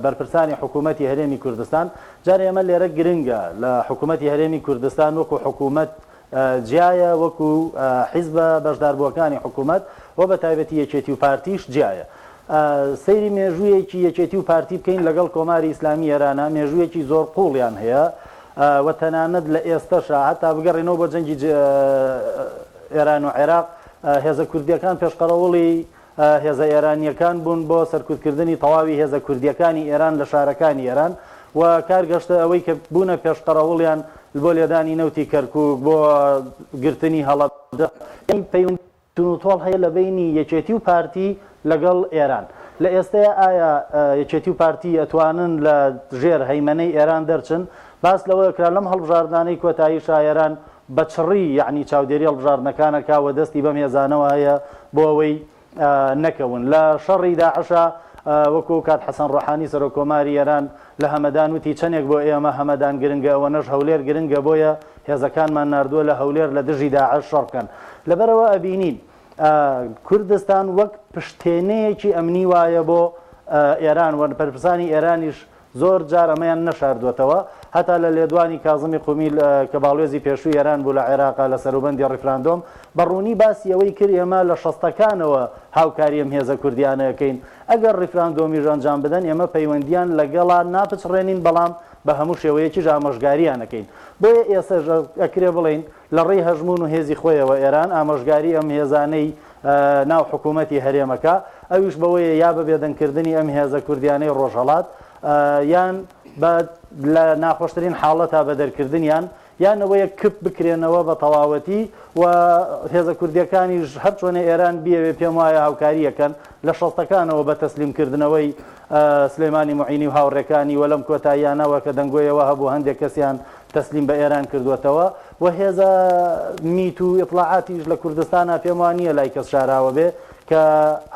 بەرپرسانی حکوومەتی هەرێمی کوردستان جارێ ئەمە لێرە گرنگە لە حکوومەتی هەرێمی کوردستان وەکو حکوومەت جیایە وەکو حیزبە بەشداربووەکانی حکوومەت و بە تایبەتی یەکێتی و پارتیش جیایە. سەیری مێژوویەکی یەکێتی و پارتی بکەین لەگەڵ کۆماری ئیسلامی ئێرانە مێژوویەکی زۆر قوڵیان هەیە و تەنانەت لە ئێستاشە هەتا بگەڕێنەوە بۆ جەنگی ئێران و عێراق هێزە کوردیەکان پێشقەرەوڵی هێزە ئێرانیەکان بوون بۆ سەرکوتکردنی تەواوی هێزە کوردیەکانی ئێران لە شارەکانی ئێران و کارگەشتە ئەوەی کە بوونە پێشقەرەوڵیان بۆ لێدانی نەوتی کەرکووک بۆ گرتنی هەڵەب پەیوەندیتۆڵ هەیە لە بینی یەکێتی و پارتی لەگەڵ ئێران. لە ئێستایا ئایا یەکێتی و پارتی ئەتوانن لە ژێر هەیمەنەی ئێران دەرچن؟ باس لەوەیە کرا لەم هەڵبژاردانەی کۆتایی شایەران بە چڕی یعنی چاودێری هەڵبژاردنەکانە کاوە دەستی بەم هێزانەوە هەیە بۆ ئەوەی نەکەون. لە شەڕی داعشە وەکو کات حەسەن ڕۆحانی سەرۆکۆماری ئێران لە هەمەدان وتی چەندێک بۆ ئێمە هەمەدان گرنگە ئەوەنەش هەولێر گرنگە بۆیە هێزەکانمان ناردووە لە هەولێر لە دژی داعش شەڕ بکەن. لەبەرەوە ئەبینین کوردستان وەک پشتێنەیەکی ئەمنی وایە بۆ ئێران و پەرپرسانی ئێرانیش زۆر جار ئەمەیان نەشاردوێتەوە هەتا لە لێدوانی کازمی قومی کە باڵێزی پێشووی ئێران بوو لە عێراقا لە سەروبەندی ڕیفراندۆم بەڕوونی باسی ئەوەی کرد ئێمە لە شەستەکانەوە هاوکاری ئەم هێزە کوردیانەکەین ئەگەر ڕیفراندۆمیش ئەنجام بدەن ئێمە پەیوەندیان لەگەڵا ناپچڕێنین بەڵام بە هەموو شێوەیەکی ئامۆژگاریانەکەین. بۆیە ئێستا ئەکرێ بڵین لە ڕێی هەژمون و هێزی خۆیەوە ئێران ئامۆژگاری ئەم هێزانەی ناو حکوومەتی هەرێمەکە ئەویش بەوەیە یا بە بێدەنگکردنی ئەم هێزە کوردیانەی ڕۆژهەڵات یان لە ناخۆشترین حاڵەتا بە دەرکردنیان یانەوەیە کپ بکرێنەوە بە تەواوەتی و هێزە کوردیەکانیش هەر چۆنە ئێران بیەوێ پێم وایە هاوکاریەکەن لە شەڵتەکانەوە بە تەسلیمکردنەوەی سلێمانی معینی و هاوڕێکانی وە لەم کۆتاییانەوە کە دەنگۆیەوە هەبوو هەندێک کەسیان تەسلیم بە ئێران کردوێتەوە و هێزە میت و ئیطلاعاتیش لە کوردستانە پێم وانییە لای کەس شاراوە بێ کە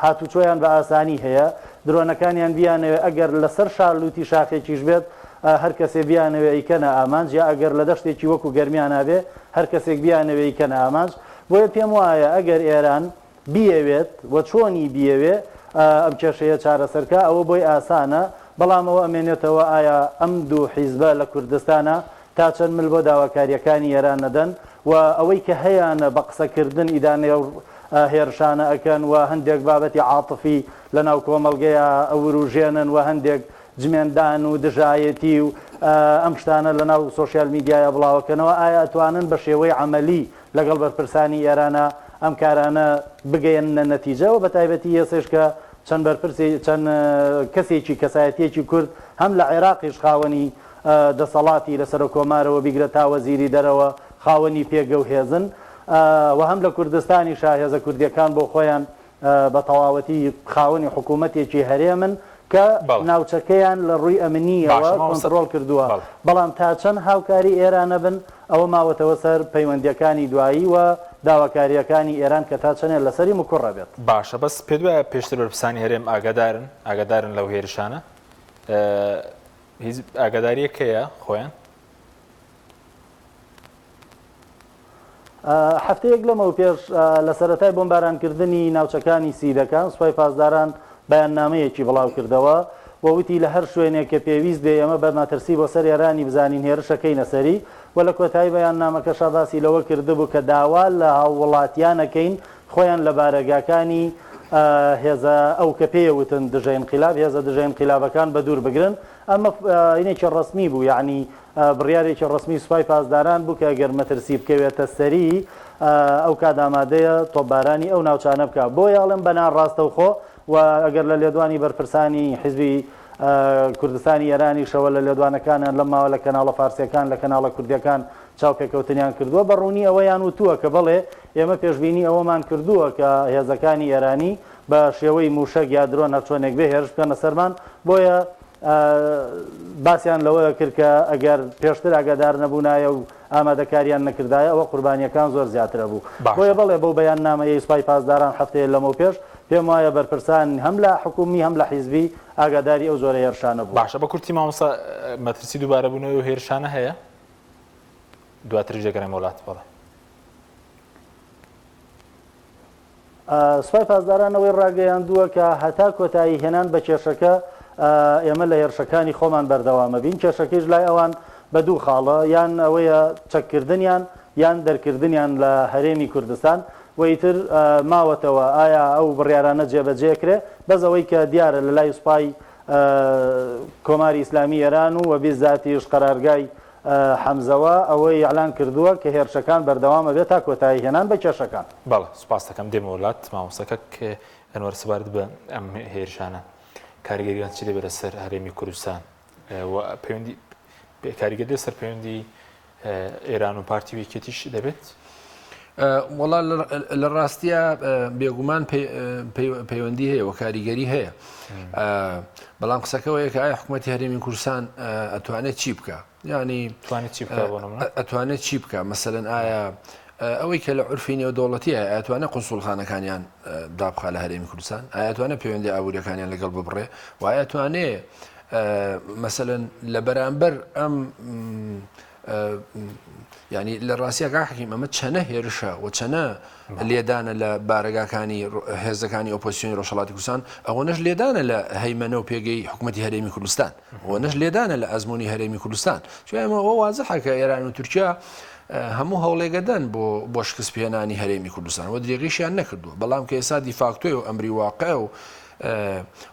هاتوچۆیان بە ئاسانی هەیە درۆنەکانیان بیانەوێ ئەگەر لەسەر شارلوتی شاخێکیش بێت هەر کەسێ بیانەوێ ئیکەنە ئامانج یا ئەگەر لە دەشتێکی وەکو گەرمیان نابێ هەر کەسێک بیانەوە ئیکەنە ئامانج. بۆیە پێم وایە ئەگەر ئێران بیەوێت و چۆنی بیەوێ ئەم کێشەیە چارەسەرکە ئەوە بۆی ئاسانە بەڵام ئەوە ئەمێنێتەوە ئایا ئەم دوو حیزبە لە کوردستانە تا چەند مل بۆ داواکاریەکانی ئێران نەدەن و ئەوەی کە هەیەە بە قسەکردن ئیدانێ هێرشانە ئەکەن و هەندێک بابەتی عاتفی لە ناو کۆمەڵگەیە ئەوروژێنن و هەندێک جمێندان و دژایەتی و ئەم شتانە لە ناو سۆشیال میدیایە بڵاوەکەنەوە ئایا ئەتوانن بە شێوەی عملی لەگەڵ بەرپرسانی ئێرانە ئەم کارانە بگەیەنە نەتیجەوە بە تایبەتی ئێسش کە چەند بەرپرسی چەند کەسێکی کەسایەتیەکی کورد هەم لە عێراقیش خاوەنی دەسەڵاتی لە سەر کۆمارەوە بیگرە تا وەزیری دەرەوە خاوەنی پێگە و هێزن و هەم لە کوردستانی هێزە کوردیەکان بۆ خۆیان بە تەواوەتی خاوەنی حکوومەتێکی هەرێمن کە ناوچەکەیان لە ڕووی ئەمنیەوە کۆنتڕۆڵ کردووە بەڵام تا چەند هاوکاری ئێرانە بن ئەوە ماوەتەوە سەر پەیوەندیەکانی دوایی و داواکاریەکانی ئێران کە تا چەندێک لەسەری مکوڕە بێت.
باشە بەس پێ دوایە پێشتر بەرپرسانی هەرێم ئاگادارن لەو هێرشانە هیچ ئاگاداریەکەیە خۆیان
هەفتەیەک لەمەوە پێش لە سەرەتای بۆمبارانکردنی ناوچەکانی سیدەکان سوپای پاسداران بەیاننامەیەکی بڵاو کردەوە وەوتی لە هەر شوێنێک کە پێویست بێ ئێمە بە ماترسی بۆ سەر ئێرانی بزانین هێرشەکەی نەسەری و لە کۆتایی بەیاننامەکەشە باسی لەوە کردبوو کە داوا لە هاووڵاتیانەکەین خۆیان لە بارەگاکانی هێزە ئەو کە پێوتن دژە انقلاب هێزە دژە انقلابەکان بە دوور بگرن ئەمە اینێکی ڕسمی بوو یعنی بڕیارێکی ڕسمی سوپای پاسداران بوو کە ئەگەر مەترسی بکەوێتە سەری ئەو کات ئامادەیە تۆپبارانی ئەو ناوچانە بکە بۆ یاڵم بەنان ڕاستەوخۆ و ئەگەر لە لێدوانی بەرپرسانی حیزبی کوردستانی ئێرانی شەوە لە لێدوانەکانیان لەم ماوە لە کەناڵە فارسیەکان لە کەناڵە کوردیەکان چاوپێکەوتنیان کردووە بە ڕوونی ئەوەیان وتووە کە بەڵێ ئێمە پێشبینی ئەوەمان کردووە کە هێزەکانی ئێرانی بە شێوەی موشک یا درۆن هەرچۆنێک بێ هێرش بکەنە سەرمان بۆیە باسییان لەوەیە کرد کە ئەگەر پێشتر ئاگادار نەبوونایە و ئامادەکاریان نەکردایە ئەوە قوربانیەکان زۆر زیاترە بوو بۆیە بڵێ بەو بەیان نامەیە سوپای پاسداران هەفتەیە لەمە پێش پێم وایە بەرپرسان هەم لە حکومی هەم لە حیزبی ئاگاداری ئەو زۆرە هێرشانە بوو.
باشە بە کورتی مامۆستا مەترسی دووبارە بوونەوەی و هێرشانە هەیە دواتر ژێگەڕێم وڵات بڵێ.
سوپای پاسدارانەوەی ڕاگەیاندووە کە هەتا کۆتایی هێنان بە کێشەکە ئێمە لە هێرشەکانی خۆمان بەردەوامە بین کێشەکەیش لای ئەوان بە دوو خاڵە یان ئەوەیە چەککردنیان یان دەرکردنیان لە هەرێمی کوردستان وەیتر ماوەتەوە ئایا ئەو بڕیارانە جێبەجێکرێ بەس ئەوەی کە دیارە لە لای سوپای کۆماری ئیسلامی ئێران و وەبی زاتیش قەرارگای حەمزەوە ئەوەی ئەعلان کردووە کە هێرشەکان بەردەوامە بێت تا کۆتایی هێنان بە کێشەکان.
بەڵێ سوپاس دەکەم دێمە وڵات مامۆستاکە کە ئەنوەر سپارت بە ئەم هێرشانە کاریگەریان چی دەبێت لەسەر هەرێمی کوردستان پەیوەندی کاریگەری لەسەر پەیوەندی ئێران و پارتی وێکێتیش دەبێت؟
وەڵا لە ڕاستیە بێگومان پەیوەندی هەیە و کاریگەری هەیە بەڵام قسەکەەوەیە کە ئایا حکوومەتی هەرێمی کوردستان ئەتوانێت چی بکە ینی ئەتوانێت چی بکە مەسەلەن ئایا ئەوەی کە لە عورفی نێودەوڵەتیە ئەتوانێت قونسوڵخانەکانیان دابخا لە هەرێمی کوردستان ئاەتوانێت پەیوەندی ئابوووریەکانیان لەگەڵ ببڕێ و ئاەتوانێت مەسەلەن لە بەرامبەر ئەم ینی لە ڕاستیەکە حەکیم ئەمە چەنە هێرشە و چەنە لێدانە لە بارگاکانی هێزەکانی ئۆپۆزیسیۆنی ڕۆژهەڵاتی کوردستان ئەوە نەش لێدانە لە هەیمەنە و پێگەی حکوومەتی هەرێمی کوردستان ئەوە نەش لێدانە لە ئەزمموی هەرێمی کوردستان چۆن ئەمە ئەوە وازەحە کە ئێران و تورکیا هەموو هەوڵێگەدەن بۆ شکست پێێنانی هەرێمی کوردستان و درێغیشیان نەکردووە بەڵام کە ئێستا دیفاکتۆی و ئەمری واقع و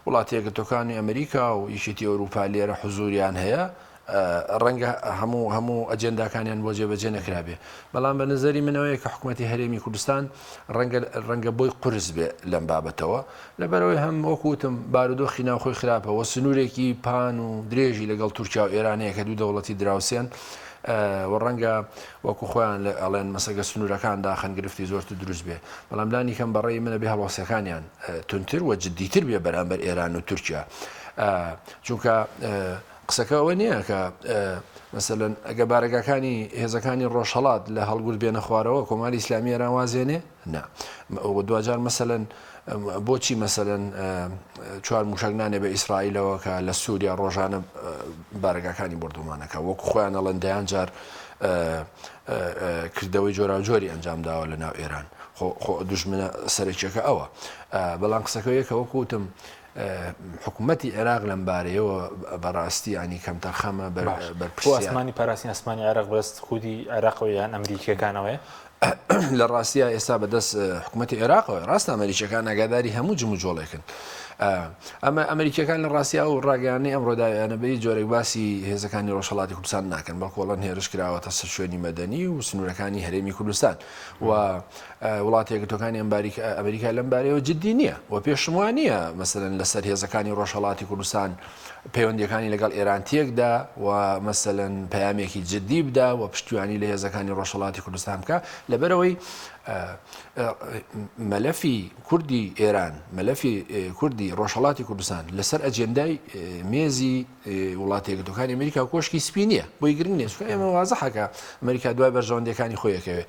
وڵاتی یەکگرتوەکانی ئەمریکا و یەکێتی ئەوروپا لێرە حوزوریان هەیە ڕەنگە هەموو ئەجێنداکانیان بۆ جێبەجێ نەکرابێ بەڵام بە نظری منەوەیە کە حکوومەتی هەرێمی کوردستان ڕەنگە بۆی قورس بێ لەم بابەتەوە لەبەرەوەی هەم وەکوتم بارودۆخی ناوخۆی خراپەوە سنوورێکی پان و درێژی لەگەڵ تورکیا و ئێرانەیە کە دوو دەوڵەتی دراوسێن و ڕەنگە وەکو خۆیان ئەڵێن مەسەگە سنوورەکان داخەن گرفتی زۆرتر دروست بێ بەڵام لانی کەم بەڕێی منە بێ هەڵواسەکانیان تونتر و جددیتر بێ بەرامبەر ئێران و تورکیا چونکە قسەکە ئەوە نییە کە مەسەلەن ئەگە بارگاکانی هێزەکانی ڕۆژهەڵات لە هەڵگورت بێنە خوارەوە کۆماری ئیسلامی ئێران وازێنێ نا دوجار مەسەلەن بۆچی مەسەلەن چوار موشک نانێ بە ئیسرائیلەوە کە لە سووریا ڕۆژانە بارگاکانی بردومانەکە وەکو خۆیان ئەڵەندەیان جار کردەوەی جۆرا جۆری ئەنجام داوە لە ناو ئێران دوژمنە سەرچێکە ئەوە بەڵام قسەکەوەیە کە وەکوتم حکوومەتی عێراق لەم بارەیەوە بەڕاستی ینی کەم تەرخەمە
ئاسمانی پاراستنی ئەسمانی عێراق بەست خودی عێراقەوەیان ئەمریکیەکانەوەی
لە ڕاستیە ئێستا بەدەست حکوومەتی عێراقەوە ڕاستە ئەمریکیەکان ئاگاداری هەموو جم و جۆڵێکن ئەمە ئەمریکیەکان لە ڕاستیا و ڕاگەیانەی ئەم ڕۆداویانەبەی جۆرەی باسی هێزەکانی ڕۆژهەڵاتی کوردستان ناکەن بەڵکۆڵەن هێرش کراوەتە سەر شوێنی مەدەنی و سنوورەکانی هەرێمی کوردستان و وڵاتی یەکگرتوەکانی ئەمریکا لەم بارەیەوە جددی نییە و پێشموان نییە مەسەلەن لەسەر هێزەکانی ڕۆژهەڵاتی کوردستان پەیوەندیەکانی لەگەڵ ئێران تێکدا و مەسەلەن پەیامێکی جددی بدا و پشتیوانی لە هێزەکانی ڕۆژهەڵاتی کوردستان بکە لەبەرەوەی مەلەفی کوردی ئێران مەلەفی کوردی ڕۆژهەڵاتی کوردستان لەسەر ئەجێندای مێزی وڵاتی یەکگرتوەکانی ئەمریکا و کۆشکی سپی نییە بۆی گرنگ نیە ئێمە وازەحەکە ئەمریکا دوای بەرژەوەندەکانی خۆیەکەوێ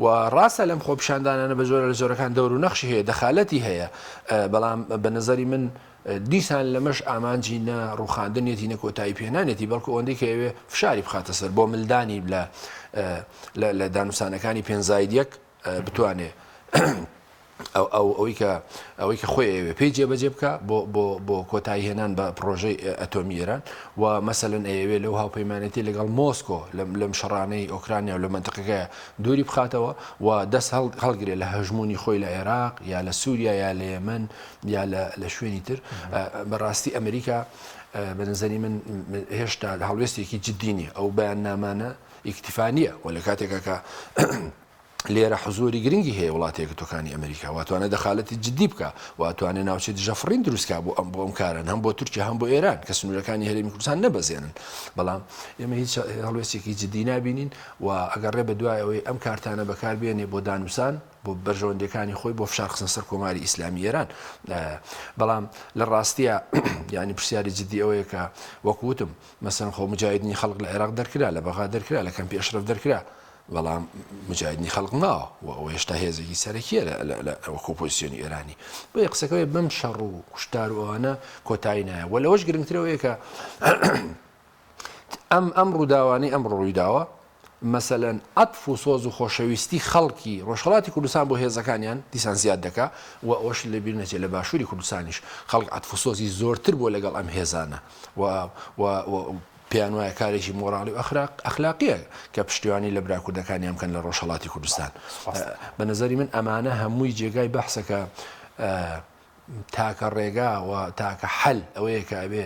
و ڕاستە لەم خۆپیشاندانانە بە زۆرە لە زۆرەکان دەور و نەخشی هەیە دەخالەتی هەیە بەڵام بە نەزەری من دیسان لەمەش ئامانجی نە ڕووخاندنێتی نەکۆتایی پێنانێتی بەڵکو ئەوەندەی کە ئەوێ فشاری بخاتە سەر بۆ ملدانی لە دانووسانەکانی پێنجایدیەک بتوانێ ئەوەی کە خۆی پێی جێبەجێ بکە بۆ کۆتایی هێنان بە پرۆژەی ئەتۆمی ئێران و مەسەلەن ئەوێ لەو هاوپەیمانەتی لەگەڵ مۆسکۆ لەم شەڕانەی ئۆکرانیا و لە منتەقەکە دووری بخاتەوە و دەست هەڵگرێت لە هەژمونی خۆی لە عێراق یا لە سووریا یا لە یەمەن یا لە شوێنی تر بەڕاستی ئەمریکا بەنظری من هێشتا هەڵوێستێکی جددی نیە ئەو بەیان نامانە ئیکتیفا نییە و لە کاتێکە کە لێرە حزوری گرنگی هەیە وڵاتێک تۆکانی ئەمریکا واتوانە دەخالەتی جددی بکە واتوانێت ناوچێت دژەفرین دروستکە بۆ ئەم کارن هەم بۆ تورکیا هەم بۆ ئێران کە سنوورەکانی هەرێمی کوردستان نەبەزێنن بەڵام ئێمە هیچ هەڵوێستێکی جددی نابینین و ئەگەڕێ بە دوای ئەوەی ئەم کارتانە بەکاربێنێ بۆ دانووسان بۆ بەرژەوەندەکانی خۆی بۆ فشار خستن سەر کۆماری ئیسلامی ئێران بەڵام لە ڕاستیە ینی پرسیاری جددی ئەوەیە کە وەکوتم مەسەن خۆ مجاهدینی خەڵق لە عێراق دەرکرا لە بەغا دەرکرا لە کەمپی ئەشرەف دەرکرا بەڵام مجاهدینی خەڵق ناوە و ئەوە هێشتا هێزێکی سەرەکیە لە وەکو پۆزیسیۆنی ئێرانی بۆ قسەکەی بەم شەڕ و کوشتار و ئەوانە کۆتایی نایە و لەوەش گرنگترەوەیە کە ئەم ڕووداوانەی ئەم ڕوویداوە مەسەلەن ئەتف و سۆز و خۆشەویستی خەڵکی ڕۆژهەڵاتی کوردستان بۆ هێزەکانیان دیسان زیاد دەکا و ئەوش لەبیر نەچێت لە باشووری کوردستانیش خەڵک ئەتف و سۆزی زۆرتر بۆ لەگەڵ ئەم هێزانە پێیان وایە کارێکی مۆراڵی و ئەخلاقیە کە پشتیوانی لە براکوردەکانیان بکەن لە ڕۆژهەڵاتی کوردستان بە نظری من ئەمانە هەمووی جێگای بەحسەکە تاکە ڕێگا و تاکە حەل ئەوەیە کە ئەبێ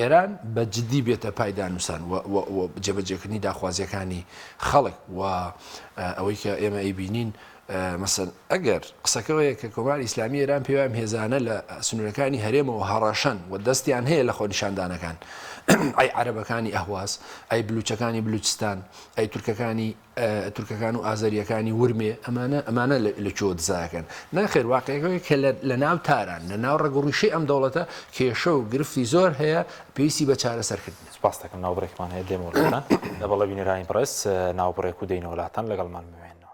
ئێران بە جددی بێتە پای دانووسان و جێبەجێکردنی داخوازیەکانی خەڵک و ئەوەی کە ئێمە ئەیبینین مەسەن ئەگەر قسەکەوەیە کە کۆماری ئیسلامی ئێران پێوام هێزانە لە سنوورەکانی هەرێمەوە هەڕەشەن و دەستیان هەیە لە خۆ نیشاندانەکان ئەی عەرەبەکانی ئەهواز ئەی بلوچەکانی بلوچستان ئەی تورکەکان و ئازەریەکانی ورمێ ئەمانە لەکوێ دزایەکەن نەخێر واقعەکەی کە لە ناو تاران لە ناو ڕێگەڕووشەی ئەم دەوڵەتە کێشە و گرفتی زۆر هەیە پێویستی بە چارەسەرکردن
سپاس دەکەم ناوبڕێکمان هەیە دێمەوەلاتان لە بەڵە بینەرانی پڕێس ناوبڕێک و دەینەوەلاتان لەگەڵمان بمێنەوە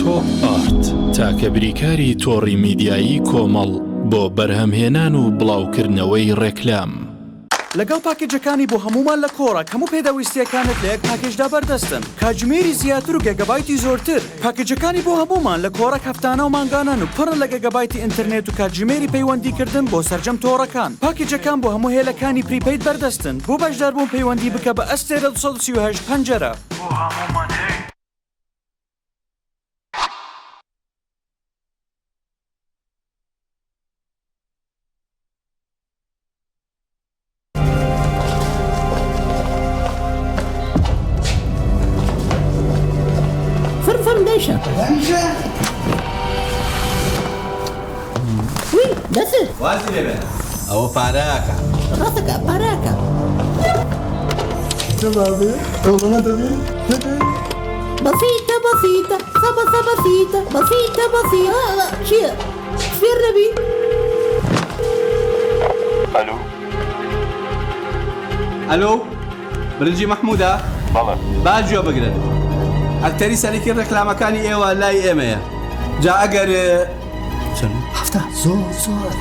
تۆپ ئارت تاکە بریکاری تۆڕی میدیایی کۆمەڵ بۆ بەرهەمهێنان و بڵاوکردنەوەی ڕێکلام
لەگەڵ پاکێجەکانی بۆ هەمومان لە کۆڕک هەموو پێداویستیەکانت لە یەک پاکێجدا بەردەستن کاتژمێری زیاتر و گەگەبایتی زۆرتر پاکێجەکانی بۆ هەمومان لە کۆڕک هەفتانە و مانگانان و پڕ لە گەگەبایتی ئینترنێت و کاتژمێری پەیوەندیکردن بۆ سەرجەم تۆڕەکان پاکێجەکان بۆ هەموو هێلەکانی پریپەید بەردەستن بۆ بەشداربوون پەیوەندی بکە بە ئەستێرە 238 پەنجەرە بۆ هەمومان هەیە
وازی لێبێ ئەوە پارەکە
ڕاستەکە پارەکە بسيطة بسيطة خبصة بسيطة بسيطة بسيطة شيء فين نبي
ئەلو برنجی محمودە باجیۆ بگرن ئەکتەری سەرەکی ڕێکلامەکانی ئێوە لای ئێمەیە جا ئەگەر
هەفتە زۆر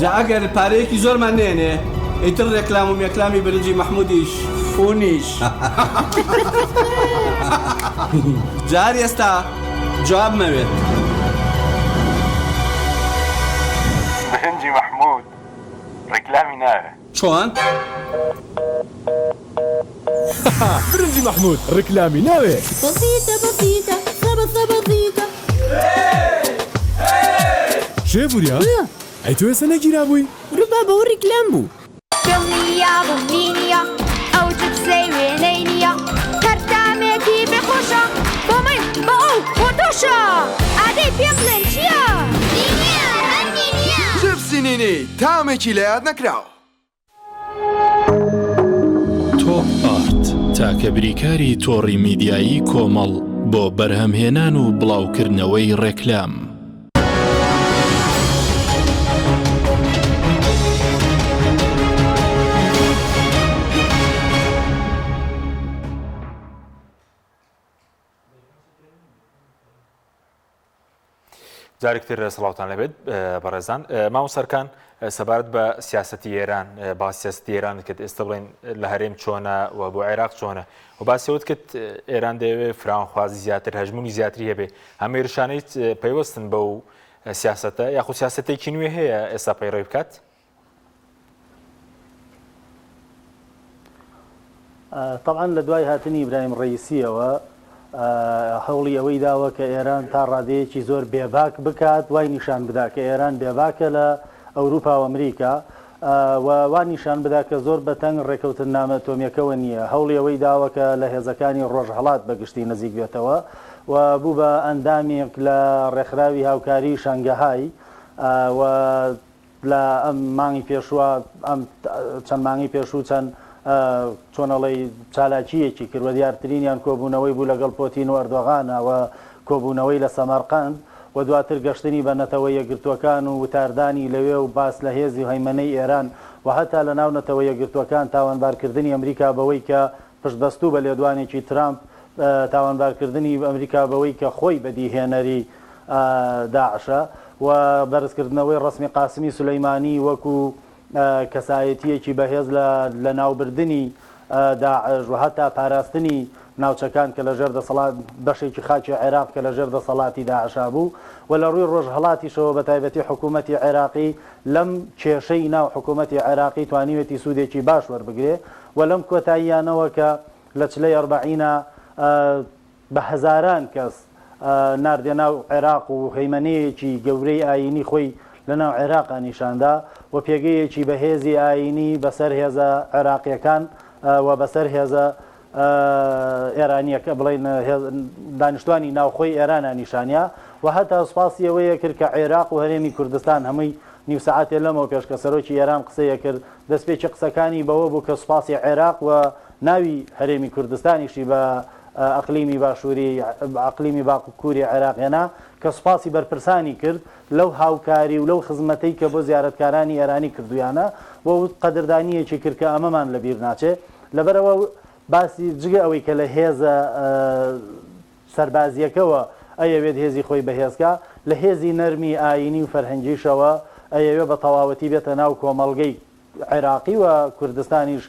جا ئەگەر پارەیەکی زۆرمان نێنێ ئیتر ڕێکلام و مێکلامی برنجی محمودیش فونیش جار ئێستا جواب مەوێت
برنجی محمود ڕێکلامی ناوێ
چۆن؟
برنجی محمود ڕێکلامی ناوێ
بسيطة بسيطة خبصة بسيطة
شێ بوریا؟ ئەی تۆ ئێستا نەگیرابووی؟
ڕووبا بەوە ڕێکلام بوو
دڵنیا بمبینیە ئەو جبسەی وێنەی نییە کەرتامێکی بێخۆشە بۆ من بە ئەو بۆ تۆشە ئادەی پێم بڵێن چییە؟
جبسی نینی تامێکی لە یاد نەکراوە
تۆپ ئارت تاکە بریکاری تۆڕی میدیایی کۆمەڵ بۆ بەرهەمهێنان و بڵاوکردنەوەی ڕێکلام
جارێکتر سەڵاوتان لەبێت بەڕێزان مامۆستەرکان سەبارەت بە سیاسەتی ئێران با سیاسەتی ئێران کرد ئێستا بڵێن لە هەرێم چۆنە و بۆ عێراق چۆنە و باسیەوت کرد ئێران دەیەوێت فراوانخوازی زیاتر هەژمونی زیاتری هەبێ هەموو ێرشانەی پەیوەستن بەو سیاسەتە یاخود سیاسەتێکی نوێ هەیە ئێستا پەیڕێ بکات؟
طبعا لە دوای هاتنی ئیبراهیم ڕەیسیەوە هەوڵی ئەوەی داوە کە ئێران تا ڕادەیەکی زۆر بێباک بکات وای نیشان بدا کە ئێران بێباکە لە ئەوروپا و ئەمریکا و وان نیشان بدا کە زۆر بەتەنگ ڕێکەوتن نامە ئەتۆمیەکەوە نییە هەوڵی ئەوەی داوە کە لە هێزەکانی ڕۆژهەڵات بەگشتی نزیک بێتەوە و بوو بە ئەندامێک لە ڕێکخراوی هاوکاری شانگەهای و لە ئەم مانگی پێشوە ئەم چەند مانگی پێشوو چەند چۆنەڵی چالاکیەکی کردوە دیارترینیان کۆبوونەوەی بوو لەگەڵ پۆتین و ئەردۆغانە و کۆبوونەوەی لە سەمەرقەند و دواتر گەشتنی بە نەتەوە یەکگرتوەکان و وتاردانی لەوێ و باس لە هێزی هەیمەنەی ئێران و هەتا لە ناو نەتەوە یەکگرتوەکان تاوانبارکردنی ئەمریکا بەوەی کە پشتبەستوو بە لێدوانێکی ترامپ تاوانبارکردنی ئەمریکا بەوەی کە خۆی بەدیهێنەری داعشە و بەرزکردنەوەی ڕسمی قاسمی سولەیمانی وەکو کەسایەتیەکی بەهێز لە ناوبردننی داعش و هەتا پاراستنی ناوچەکان کە لەژێر دەسەڵات بەشێکی خاکی عێراق کە لەژێر دەسەڵاتی داعشا بوو و لە ڕووی ڕۆژهەڵاتیشەوە بە تایبەتی حکوومەتی عێراقی لەم کێشەی ناو حکوومەتی عێراقی توانیوێتی سوودێکی باش وەربگرێ و لەم کۆتاییانەوە کە لە چلەی ئەربعینە بە هەزاران کەس ناردێ ناو عێراق و هەیمەنەیەکی گەورەی ئاینی خۆی لە ناو عێراقا نیشاندا و پێگەیەکی بەهێزی ئاینی بەسەر هێزە عێراقیەکان و بەسەر هێزە ئێرانیەکە بڵێن دانیشتوانی ناوخۆی ئێرانە نیشانیا و هەتا سوپاسی ئەوەیە کرد کە عێراق و هەرێمی کوردستان هەمووی نیو سەعاتێ لەمەوە پێش کە سەرۆکی ئێران قسەیە کرد دەستپێکی قسەکانی بەوە بوو کە سوپاسی عێراق و ناوی هەرێمی کوردستانیشی بە ئەقلیمی باشووری ئەقلیمی باکووری عێراقیێنا کە سوپاسی بەرپرسانی کرد لەو هاوکاری و لەو خزمەتەی کە بۆ زیارەتکارانی ئێرانی کردویانە بۆ قەدردانیەکی کرد کە ئەمەمان لەبیر ناچێت لەبەرەوە باسی جگە ئەوەی کە لە هێزە سەربازیەکەوە ئەیەوێت هێزی خۆی بەهێزکە لە هێزی نەرمی ئاینی و فەرهەنگیشەوە ئەیەوێت بە تەواوەتی بێتە ناو کۆمەڵگەی عێراقی و کوردستانیش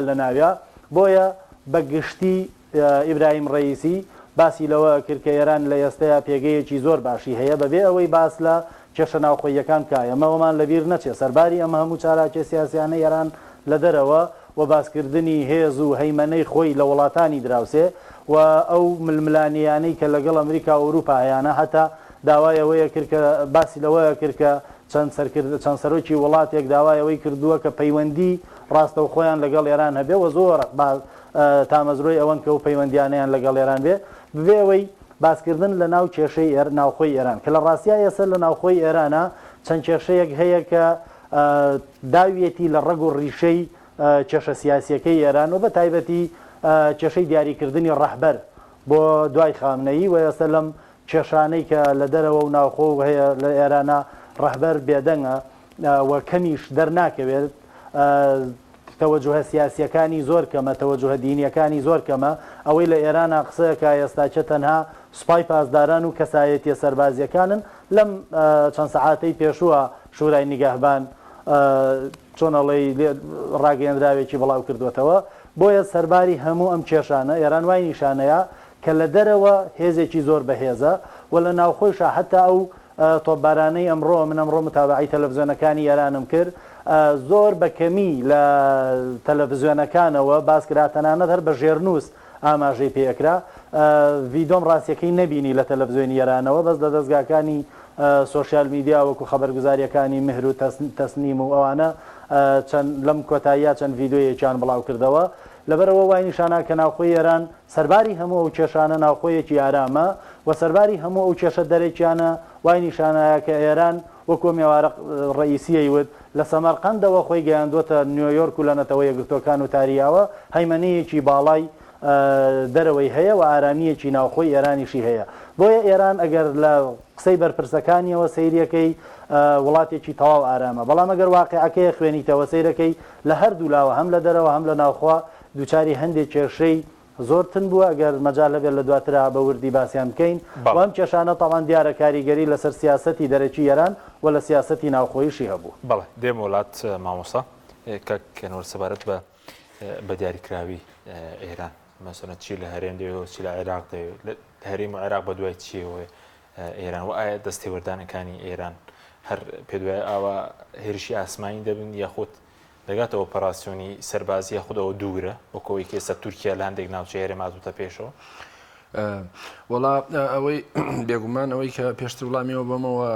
لە ناویە بۆیە بەگشتی ئیبراهیم ڕەیسی باسی لەوە کرد کە ئێران لە ئێستەیە پێگەیەکی زۆر باشی هەیە بەبێ ئەوەی باس لە کێشە ناوخۆیەکان کایە ئەمەوەمان لەبیر نەچێت سەرباری ئەمە هەموو چالاکێ سیاسیانە ئێران لە دەرەوە و باسکردنی هێز و هەیمەنەی خۆی لە وڵاتانی دراوسێ و ئەو ململانیانەی کە لەگەڵ ئەمریکا و ئەوروپایانە هەتا داوای ئەوەیە کرد کە باسی لەوەیە کرد کە چەند سەرۆکی وڵاتێک داوای ئەوەی کردووە کە پەیوەندی ڕاستە و خۆیان لەگەڵ ئێران هەبێ و زۆر تامەزرۆی ئەوەن کە و پەیوەندیانیان لەگەڵ ئێران بێ ببێ ئەوەی باسکردن لە ناو کێشەی ناوخۆی ئێران کە لە ڕاستیا ئێستا لە ناوخۆی ئێرانە چەند کێشەیەک هەیە کە داویەتی لە ڕەگ و ڕیشەی کێشە سیاسیەکەی ئێران و بە تایبەتی کێشەی دیاریکردنی ڕەحبەر بۆ دوای خامنەیی و ئێستا لەم کێشانەی کە لە دەرەوە و ناوخۆ هەیە لە ئێرانە ڕەحبەر بێدەنگە و کەمیش دەرناکەوێت تەوەجوهە سیاسیەکانی زۆر کەمە تەوەجوهە دینیەکانی زۆر کەمە ئەوەی لە ئێرانە قسەیەکە ئێستاچە تەنها سوپای پاسداران و کەسایەتیە سەربازیەکانن لەم چەند سەعاتەی پێشووە شورای نیگەهبان چۆنەڵی ڕاگەیەندراوێکی بڵاو کردوێتەوە بۆیە سەرباری هەموو ئەم کێشانە ئێران وای نیشانەیە کە لە دەرەوە هێزێکی زۆر بەهێزە و لە ناوخۆیشە حتا ئەو تۆپبارانەی ئەمڕۆ من ئەمڕۆ متابعی تەلەڤیزیۆنەکانی ئێرانم کرد زۆر بەکەمی لە تەلەڤیزیۆنەکانەوە باسکراتەنانەت هەر بە ژێرنووس ئاماژەی پێکرا ڤیدۆم ڕاستیەکەی نەبینی لە تەلەڤیزیۆنی ئێرانەوە بەس لە دەستگاکانی سۆشیال میدیا وەکو خەبەرگوزاریەکانی مهر و تەسنیم و ئەوانە لەم کۆتاییە چەند ڤیدۆیەکیان بڵاو کردەوە لەبەرەوە وای نیشانە کە ناوخۆی ئێران سەرباری هەموو ئەو کێشانە ناوخۆیەکی ئارامە و سەرباری هەموو ئەو کێشە دەرێکیانە وای نیشانەیە کە ئێران وەکو میێوارە ڕئیسیەی وت لە سەمەرقەندەوە خۆی گەیاندوتە نیویۆرک و لە نەتەوە یەکگرتوەکان و تاریاوە هەیمەنەیەکی باڵای دەرەوەی هەیە و ئارامیەکی ناوخۆی ئێرانیشی هەیە بۆیە ئێران ئەگەر لە قسەی بەرپرسەکانیەوە سەیریەکەی وڵاتێکی تەواو ئارامە بەڵام ئەگەر واقعەکەی خوێنیتەوە سەیرەکەی لە هەردوو لاوە هەم لە دەرەوە هەم لە ناوخوا دووچاری هەندێک کێشەی زۆرتن بووە ئەگەر مەجال لەبێت لە دواترا بە وردی باسییان بکەین وام کێشانە تاوان دیارە کاریگەری لەسەر سیاسەتی دەرەکی ئێران و لە سیاسەتی ناوخۆییشی هەبوو.
بەڵێ دێم وڵات مامۆسا کەنوەر سەبارەت بە دیاریکراوی ئێران مەسەڵەن چی لە هەرێم دەوێت چی لە عێراق دەوێت لە هەرێم و عێراق بە دوای چیەوە ئێران و ئایا دەستێوەردانەکانی ئێران هەر پێدوای ئاوا هێرشی ئاسمانی دەبن یاخود دەگاتە ئۆپەراسیۆنی سەربازی یاخودەوە دوورە وەکەوەی کێستا تورکیا لە هەندێک ناوچەی هەرێم هاتووتە پێشەوە
وەڵا ئەوەی بێگومان ئەوەی کە پێشتر وڵامیەوە بەمەوە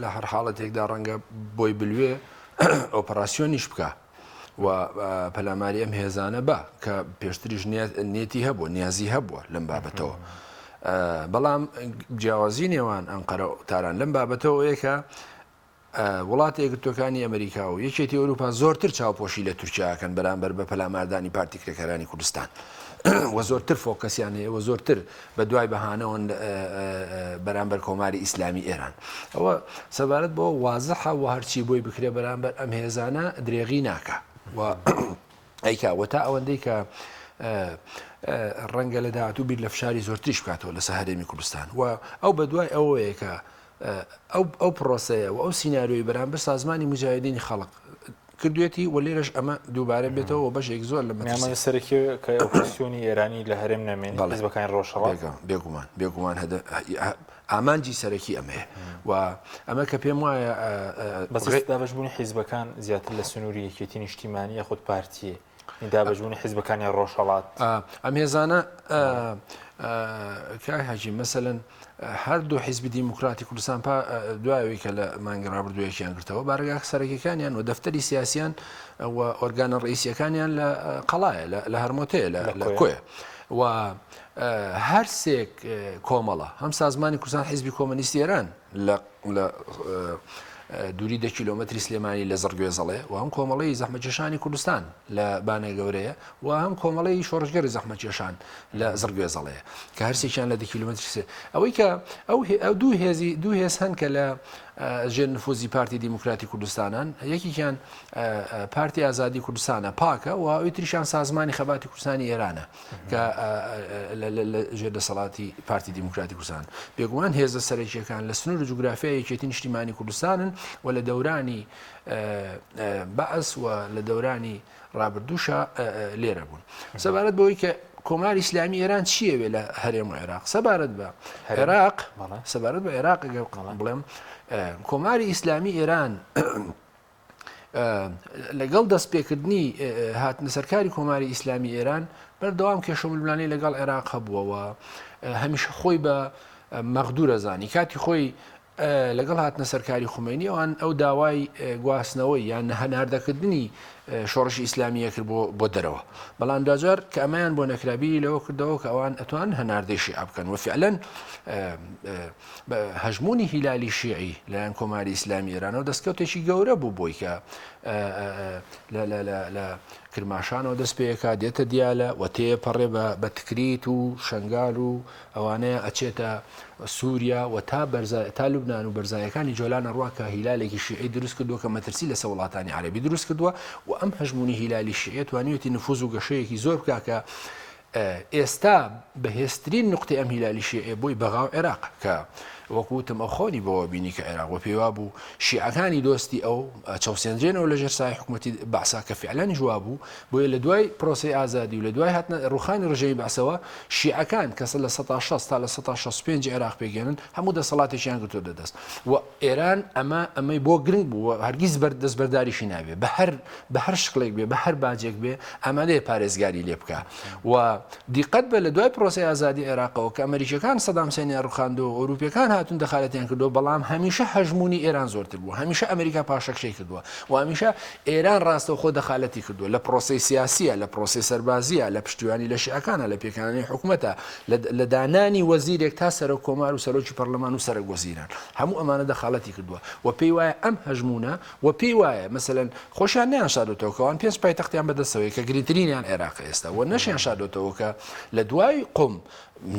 لە هەر حاڵەتێکدا ڕەنگە بۆی بلوێ ئۆپەراسیۆنیش بکە و پەلاماری ئەم هێزانە بە کە پێشتریش نێتی هەبووە نیازی هەبووە لەم بابەتەوە بەڵام جیاوازی نێوان ئەنقەرە و تاران لەم بابەتەوە یەکە وڵاتی یەکگرتووەکانی ئەمریکا و یەکێتی ئەوروپا زۆرتر چاوپۆشی لە تورکیاکەن بەرامبەر بە پەلاماردانی پارتی کرێکەرانی کوردستان وە زۆرتر فۆکەسیان هەیە و زۆرتر بە دوای بەهانەوە بەرامبەر کۆماری ئیسلامی ئێران ئەوە سەبارەت بۆ وازەحە و هەرچی بۆی بکرێ بەرامبەر ئەم هێزانە درێغی ناکە و ئەیکا وە تا ئەوەندەی کە ڕەنگە لە داهاتوو بیر لە فشاری زۆرتریش بکاتەوە لە سەهەرێمی کوردستان و ئەو بە دوای ئەوەیە کە ئەو پرۆسەیە و ئەو سیناریۆی بەرامبەر سازمانی مجاهدینی خەڵق کردوێتی و لێرەش ئەمە دووبارە بێتەوە بەشێک زۆر لە
مەمە سەرکی کە ئۆپۆزیسیۆنی ئێرانی لە هەرێم نامێنێت حیزبەکانی ڕۆژهەڵات
بێگومان ئامانجی سەرەکی ئەمەیە و ئەمە کە پێم وایە
دابەشبوونی حیزبەکان زیاتر لە سنووری یەکێتی نیشتیمانی یاخود پارتیە دابەشبوونی حیزبەکانی ڕۆژهەڵات
ئەم هێزانە کای حەجی مەسەلەن هەردوو حیزبی دیموکراتی کوردستان دوایەوەی کە لە مانگە ڕابردوویەکیان گرتەوە بارگا سەرەکیەکانیان و دەفتەری سیاسیان و ئۆرگانە ڕئیسیەکانیان لە قەڵایە لە هەرمۆتەیە لە کۆیە و هەر سێک کۆمەڵە هەم سازمانی کوردستان حیزبی کۆمەنیستی ئێران لە دووری 10 کیلۆمەتری سلێمانی لە زەرگوێزەڵێ و هەم کۆمەڵەی زەحمەتکێشانی کوردستان لە بانە گەورەیە و هەم کۆمەڵەی شۆڕژگەری زەحمەتکێشان لە زەرگوێزەڵەیە کە هەرسێکیان لە 10 کیلۆمەتری سێ ئەوەی کە ئەو دوو هێز هەن کە لە ژێر نفوزی پارتی دیموکراتی کوردستانان یەکیان پارتی ئازادی کوردستانە پاکە و ئەوی تریشان سازمانی خەباتی کوردستانی ئێرانە کە ژێر دەسەڵاتی پارتی دیموکراتی کوردستان بێگومان هێزە سەرەکیەکان لە سنوور و جوگرافیای یەکێتی نیشتیمانی کوردستانن و لە دەورانی بەعس و لە دەورانی ڕابردووشە لێرە بوون سەبارەت بەوەی کە کۆماری ئیسلامی ئێران چیەوێ لە هەرێم و عێراق سەبارەت بە عێراق سەبارەت بە عێراق بڵێم کۆماری ئیسلامی ئێران لەگەڵ دەستپێکردنی هاتنە سەرکاری کۆماری ئیسلامی ئێران بەردەوام کێشەمەلملانەی لەگەڵ عێراق هەبووەوە هەمیشە خۆی بە مەغدورە زانی کاتی خۆی لەگەڵ هاتنە سەرکاری خومینی ئەوان ئەو داوای گواستنەوەی یان هەناردەکردنی شۆڕشی ئیسلامیە کرد بۆ دەرەوە بەڵام دوجار کە ئەمایان بۆ نەکرابی لەوە کردەوە کە ئەوان ئەتوان هەناردەی شیعە بکەن و فعلەن هەژمونی هیلالی شیعی لەلایەن کۆماری ئیسلامی ئێرانەوە دەستکەوتێکی گەورە بوو بۆی کە لە کرماشانەوە دەست پێەکە دێتە دیالە و تێپەڕێ بە تکریت و شنگال و ئەوانەیە ئەچێتە سووریا و تا لوبناان و بەرزایەکانی جۆلانە ڕواکە هیلالێکی شیعی دروست کردووە کە مەترسی لە وڵاتانی عەرەبی دروست کردووە و ئەم هەژمونی هیلالی شیعە توانیوێتی نفوذ و گەشەیەکی زۆر بکا کە ئێستا بەهێزترین نقطەی ئەم هیلالی شیعە بۆی بەغاو عێراق کە وەکوتم ئەو خۆنی بەوە بینی کە عێراق و پێوا بوو شیعەکانی دۆستی ئەو چاوسێنجێنەوە لە ژێر سای حکومەتی بەعسا کە فعلانی جواب بوو بۆیە لە دوای پرۆسی ئازادی و لە دوای هاتنە ڕوخانی ڕژەی بەعسەوە شیعەکان کەسە لە 16 تا لە 165 عێراق پێگەێنن هەموو دەسەڵاتێکیان گرتو دەدەست و ئێران ئەمەی بۆ گرنگ بوو هەرگیز دەستبەرداریشی نابێ بە هەر شکڵێک بێ بە هەر باجێک بێ ئەمادەیە پارێزگاری لێ بکە و دیقەت بە لە دوای پرۆسی ئازادی عێراقەوە کە ئەمریکیەکان سەدام حوسێنیان ڕوخاندەوە ئەوروپیەکان هاتون دەخالەتیان کردو بەڵام هەمیشە هەژمونی ئێران زۆرتر بوو هەمیشە ئەمریکا پاشەکشەی کردووە و هەمیشە ئێران ڕاستەوە خۆ دەخالەتی کردووە لە پرۆسی سیاسیە لە پرۆسی سەربازیە لە پشتیوانی لە شیعەکانە لە پێکانی حکوومەتە لە دانانی وەزیرێک تا سەرۆک کۆمار و سەرۆکی پەرلەمان و سەرۆک وەزیران هەموو ئەمانە دەخالەتی کردووە و پێی وایە ئەم هەژمونە و پێی وایە مەسەلەن خۆشیان نیانشادۆتەوەکەوان 5 پایتەختیان بەدەستەوەی کە گرنگترینیان عێراق ئێستا و نەشیان شادۆتەوە کە لە دوای قوم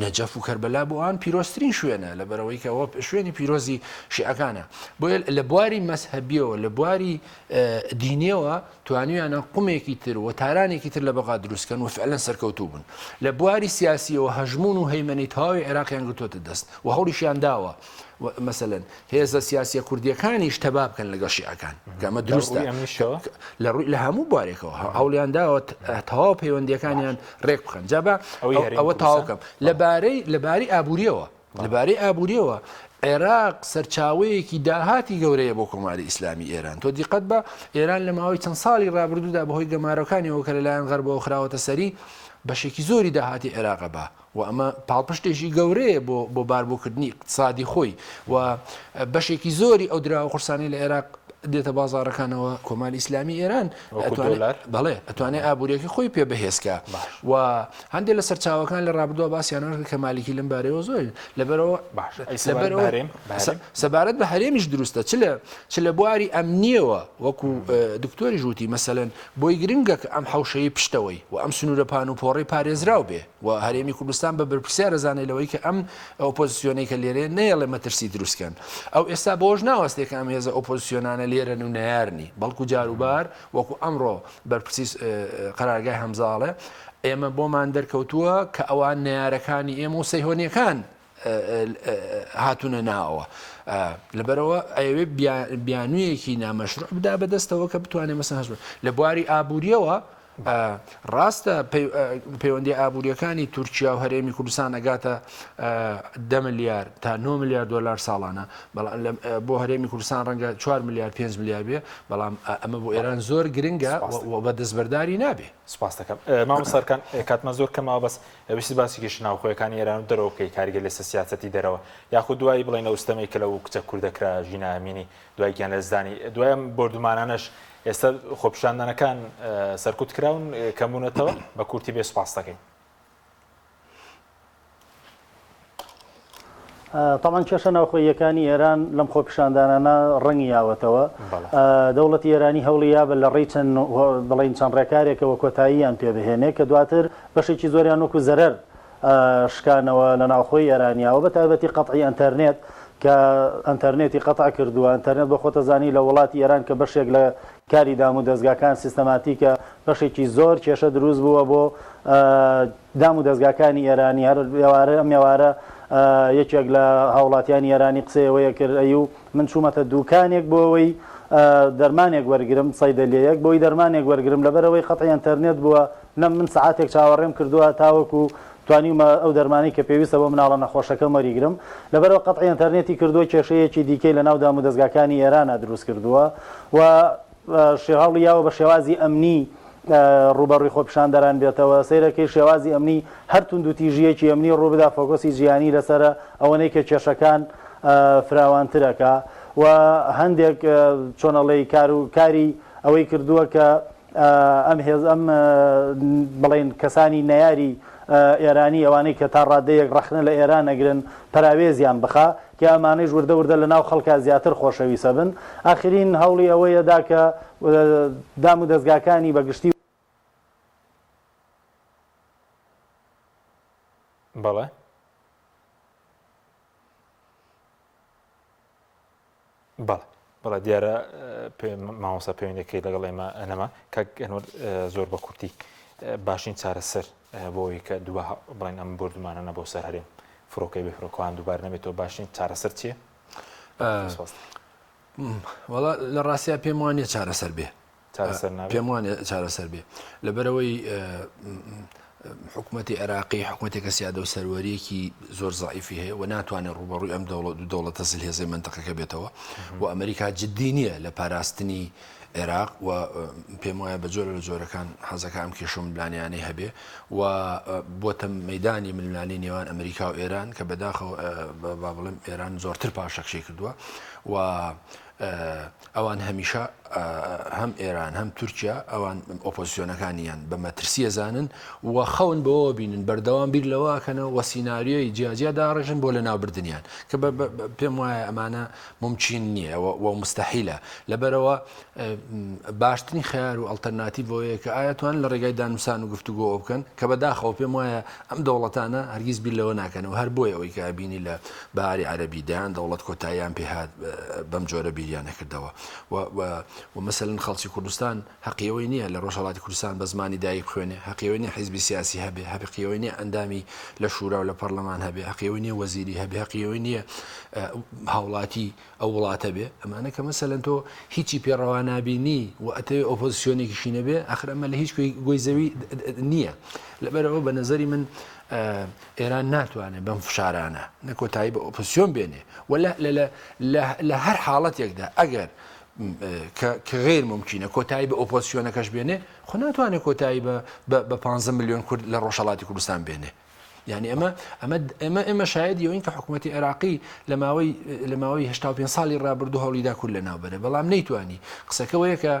نەجەف و کەربەلا بۆ ئەوان پیرۆستترین شوێنە لە بەرەوەی کەەوە شوێنی پیرۆزی شیعەکانە بۆیە لە بواری مەسهەبیەوە لە بواری دینیەوە توانیویانە قومێکی تر و تارانێکی تر لە بەغا دروستکەن و فعلەن سەرکەوتوو بوون لە بواری سیاسیەوە هەژمون و هەیمەنی تەواوی عێراقیان گرتووەتە دەست و هەوڵیشیان داوە مثلەن هێزە سیاسیە کوردیەکانیش تەبا بکەن لەگەڵ شیعەکان گەمە دروستە لە هەموو بوارێکەوە هەوڵیان داوە تەواو پەیوەندیەکانیان ڕێک بخەن جابە ئەوە تاواوکەم لەبارەی ئابووریەوە عێراق سەرچاوەیەکی داهاتی گەورەیە بۆ کۆماری ئیسلامی ئێران تۆ دیقەت بە ئێران لە ماوەی چەند ساڵی ڕابردوودا بەهۆی گەمارەکانیەوە کە لەلایەن غەربەوە خراوەتە سەری بەشێکی زۆری داهاتی عێراقە بە و ئەمە پاڵپشتێکی گەورەیە بۆ باربووکردنی اقتصادی خۆی و بەشێکی زۆری ئەو دراوە قورسانی لە عێراق دێتە بازارەکانەوە کۆماری ئیسلامی ئێران بەڵێ ئەتوانێت ئابوووریەکی خۆی پێ بەهێزکە و هەندێک لە سەرچاوەکان لە ڕابردووە باسییانە کە مالیکی لەم بارەوە زۆر لەبەرەوە سەبارەت بە هەرێمیش دروستە چ لە بواری ئەمنیەوە وەکو دکتۆری ژووتی مەسەلەن بۆی گرنگە کە ئەم حەوشەیە پشتەوەی و ئەم سنوورەپان و پۆڕی پارێزراو بێ و هەرێمی کوردستان بە بەرپرسیارە زانێلەوەی کە ئەم ئۆپۆزیسیۆنەی کە لێرێ نەیەڵێ مەترسی دروستکەن ئەو ئێستا بۆش ناوەستێک ئەم هێزە ئۆپۆزیسیۆنانە لێرەن و نەیارنی بەڵکو جاروبار وەکو ئەمڕۆ بەرپرسی قەرارگای هەمزاڵێ ئێمە بۆمان دەرکەوتووە کە ئەوان نەیارەکانی ئێمە و سەیهۆنیەکان هاتوونە ناوە لەبەرەوە ئەوێ بیانوویەکی نامەشروع بدا بەدەستەوە کە بتوانێت مەسەن هەژ لە بواری ئابووریەوە ڕاستە پەیوەندی ئابوووریەکانی تورکیا و هەرێمی کوردستان ئەگاتە 10 ملیار تا 9 میلیارد دلار ساڵانە بۆ هەرێمی کوردستان ڕەنگە 4 میلیارد 5 میلیارد بێ بەڵام ئەمە بۆ ئێران زۆر گرنگە بە دەستبەرداری نابێ.
سپاس دەکەم مامۆستاکان کاتمە زۆر کەمەوە بەس ویستی باسیکیش ناوخۆیەکانی ئێران دەرەوەکەی کاریگە لە سیاسەتی دەرەوە یاخود دوایی بڵێن ئەوستەمەی کە لەو کچە کوردەکرا ژینە ئەمینی دوای گیان لەزدانی دوایەم بردومانانش ئێستا خۆپیشاندانەکان سەرکوت کراون کەمبوونەتەوە بە کورتی بێ سوپاس دەکەین.
تامان کێشە ناوخۆیەکانی ئێران لەم خۆپیشاندانانە ڕەنگی یاوەتەوە دەوڵەتی ئێرانی هەوڵی یابە لە ڕێی چەند بڵین چەند ڕێکارێکەوە کۆتاییان پێبهێنێ کە دواتر بەشێکی زۆریان وەکو زەرەر شکانەوە لە ناوخۆی ئێرانیاوە بە تایبەتی قەتعی ئەنتەرنێت کە ئەنتەرنێتی قەتع کردووە ئەنتەرنێت بە خۆتەزانی لە وڵاتی ئێران کە بەشێک لە کاری دام و دەستگاکان سیستەماتیکە بەشێکی زۆر کێشە دروست بووە بۆ دام و دەستگاکانی ئێرانی هەر ئەم ێوارە یەکێک لە هاوڵاتیانی ئێرانی قسەیەوەیە کرد ئەو من چوومەتە دوکانێک بۆ ئەوەی دەرمانێک وەرگرم سەیدەلێیەک بۆی دەرمانێک وەرگرم لەبەرەوەی قەتعی ئەنتەرنێت بووە نەم من سەعاتێک چاوەڕێم کردووە تاوەکو توانیمە ئەو دەرمانی کە پێویستە بۆ مناڵە نەخۆشەکەم وەریگرم لەبەرەوە قەتعی ئەنتەرنێتی کردووە کێشەیەکی دیکەی لە ناو دام و دەستگاکانی ئێرانە دروست کردووە و هەوڵی یاوە بە شێوازی ئەمنی ڕوبەڕووی خۆپیشاندەران بێتەوە سەیرەکەی شێوازی ئەمنی هەر توندوتیژیەکی ئەمنی ڕووبدا فۆکۆسی جیهانی لەسرە ئەوەنەی کە کێشەکان فراوانترەکە و هەندێک چۆنەڵی کاری ئەوەی کردووە کە ئەم بڵێن کەسانی نەیاری ئێرانی ئەوانەی کە تا ڕادەیەک ڕەخنە لە ئێران ئەگرن پراوێزیان بخە کە ئەمانەی وردە وردە لە ناو خەڵکا زیاتر خۆشەویستە بن ئاخرین هەوڵی ئەوەیەدا کە دام و دەستگاکانی بەگشتی
بەڵێ بەڵێ دیارە مامۆستا پەیوەندەکەی لەگەڵ ئێمە ئەنەما کە زۆر بە کورتی باشین چارەسەر بۆی کە دووە بڵین ئەم بردومانە بۆ سەر هەرێم فڕۆکەی بفرۆکەوان دووبار نەبێتەوە باشین چارەسەر چییە؟
وەڵا لە ڕاستیا پێم وانە چارەسەر بێ پێم وانە چارەسەر بێ لەبەرەوەی حکوومەتی عێراقی حکوومەتێکە سیادە و سەروەریەکی زۆر زعیفی هەیە و ناتوانێت ڕوبەڕووی ئەم دەوڵەتە سلهێزەی منتەقەکە بێتەوە و ئەمریکا جددی نییە لە پاراستنی عێراق و پێم وایە بە جۆرە لە جۆرەکان حەزەکە ئەم کێشە ململانیانەی هەبێ و بۆتە مەدانی ململانی نێوان ئەمریکا و ئێران کە بەداخەوە با بڵێم ئێران زۆرتر پاشەکشەی کردووە و ئەوان هەمیشە هەم ئێران هەم تورکیا ئەوان ئۆپۆزیسیۆنەکانیان بە مەترسیە زانن و خەون بەوە بینن بەردەوام بیر لەوەکەنەوە وە سیناریۆی جیاجیا داڕێژن بۆ لە ناوبردنیان کە پێم وایە ئەمانە ممچین نییە و مستەحیلە لەبەرەوە باشترین خیار و ئەڵتەرناتیڤەوەیە کە ئاەتوان لە ڕێگای دانووسان و گفتوگۆ بکەن کە بەداخەوە پێم وایە ئەم دەوڵەتانە هەرگیز بیر لەوە ناکەنەوە هەر بۆیە ئەوەی کە بینی لە بەهاری عەرەبی دەیان دەوڵەت کۆتاییان پێهات بەم جۆرە بیریان نەکردەوە و مەسەلەن خەڵکی کوردستان حەقیەوەی نییە لە ڕۆژهەڵاتی کوردستان بە زمانی دایک خوێنێ حەقیەوەی نییە حیزبی سیاسی هەبێ حەقیەوەی نییە ئەندامی لە شورا و لە پەرلەمان هەبێ حەقیەوەی نییە وەزیری هەبێ حەقیەوەی نییە هاوڵاتی ئەو وڵاتە بێ ئەمانە کە مەسەلەن تۆ هیچی پێڕەوا نابینی و ئەتەوێ ئۆپۆزیسیۆنێکیشی نەبێ ئەخر ئەمە لە هیچ گۆی زەوی نییە لەبەرەوە بە نەزەری من ئێران ناتوانێت بەم فشارانە نەکۆتایی بە ئۆپۆزیسیۆن بێنێ ولا لە هەر حاڵەتێکدا ئەگەر کە غیر ممکنە کۆتایی بە ئۆپۆزیسیۆنەکەش بێنێ خۆ ناتوانێت کۆتایی بە 15 میلیۆن کورد لە ڕۆژهەڵاتی کوردستان بێنێ یعنی ئەمە شاید یۆین کە حکوومەتی عێراقی لە ماوەی 85 ساڵی ڕابردوو هەوڵیدا کورد لە ناوبەرە بەڵام نەیتوانی قسەکەوەیە کە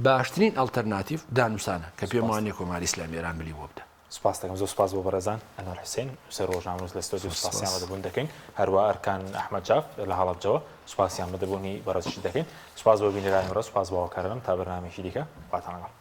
باشترین ئەڵتەرناتیڤ دانووسانە کە پێم وانێ کۆماری ئیسلامی ئێران ملی بۆ بدە.
سپاس دەکەم زۆر سپاس بۆ بەڕێزان ئەنوەر حوسێن سەر ڕۆژنامەنووس لە ستۆدیۆ سپاسیان بەدەبوون دەکەین هەروە ئەرکان ئەحمەد جاف لە هەڵەبجەوە سپاسیان بەدەبوونی بەڕێزشی دەکەین سپاس بۆ بینەرانی ڕۆژ سپاس بۆ هاوکارانم تا بەرنامەیەکی دیکە خواتان لەگەڵ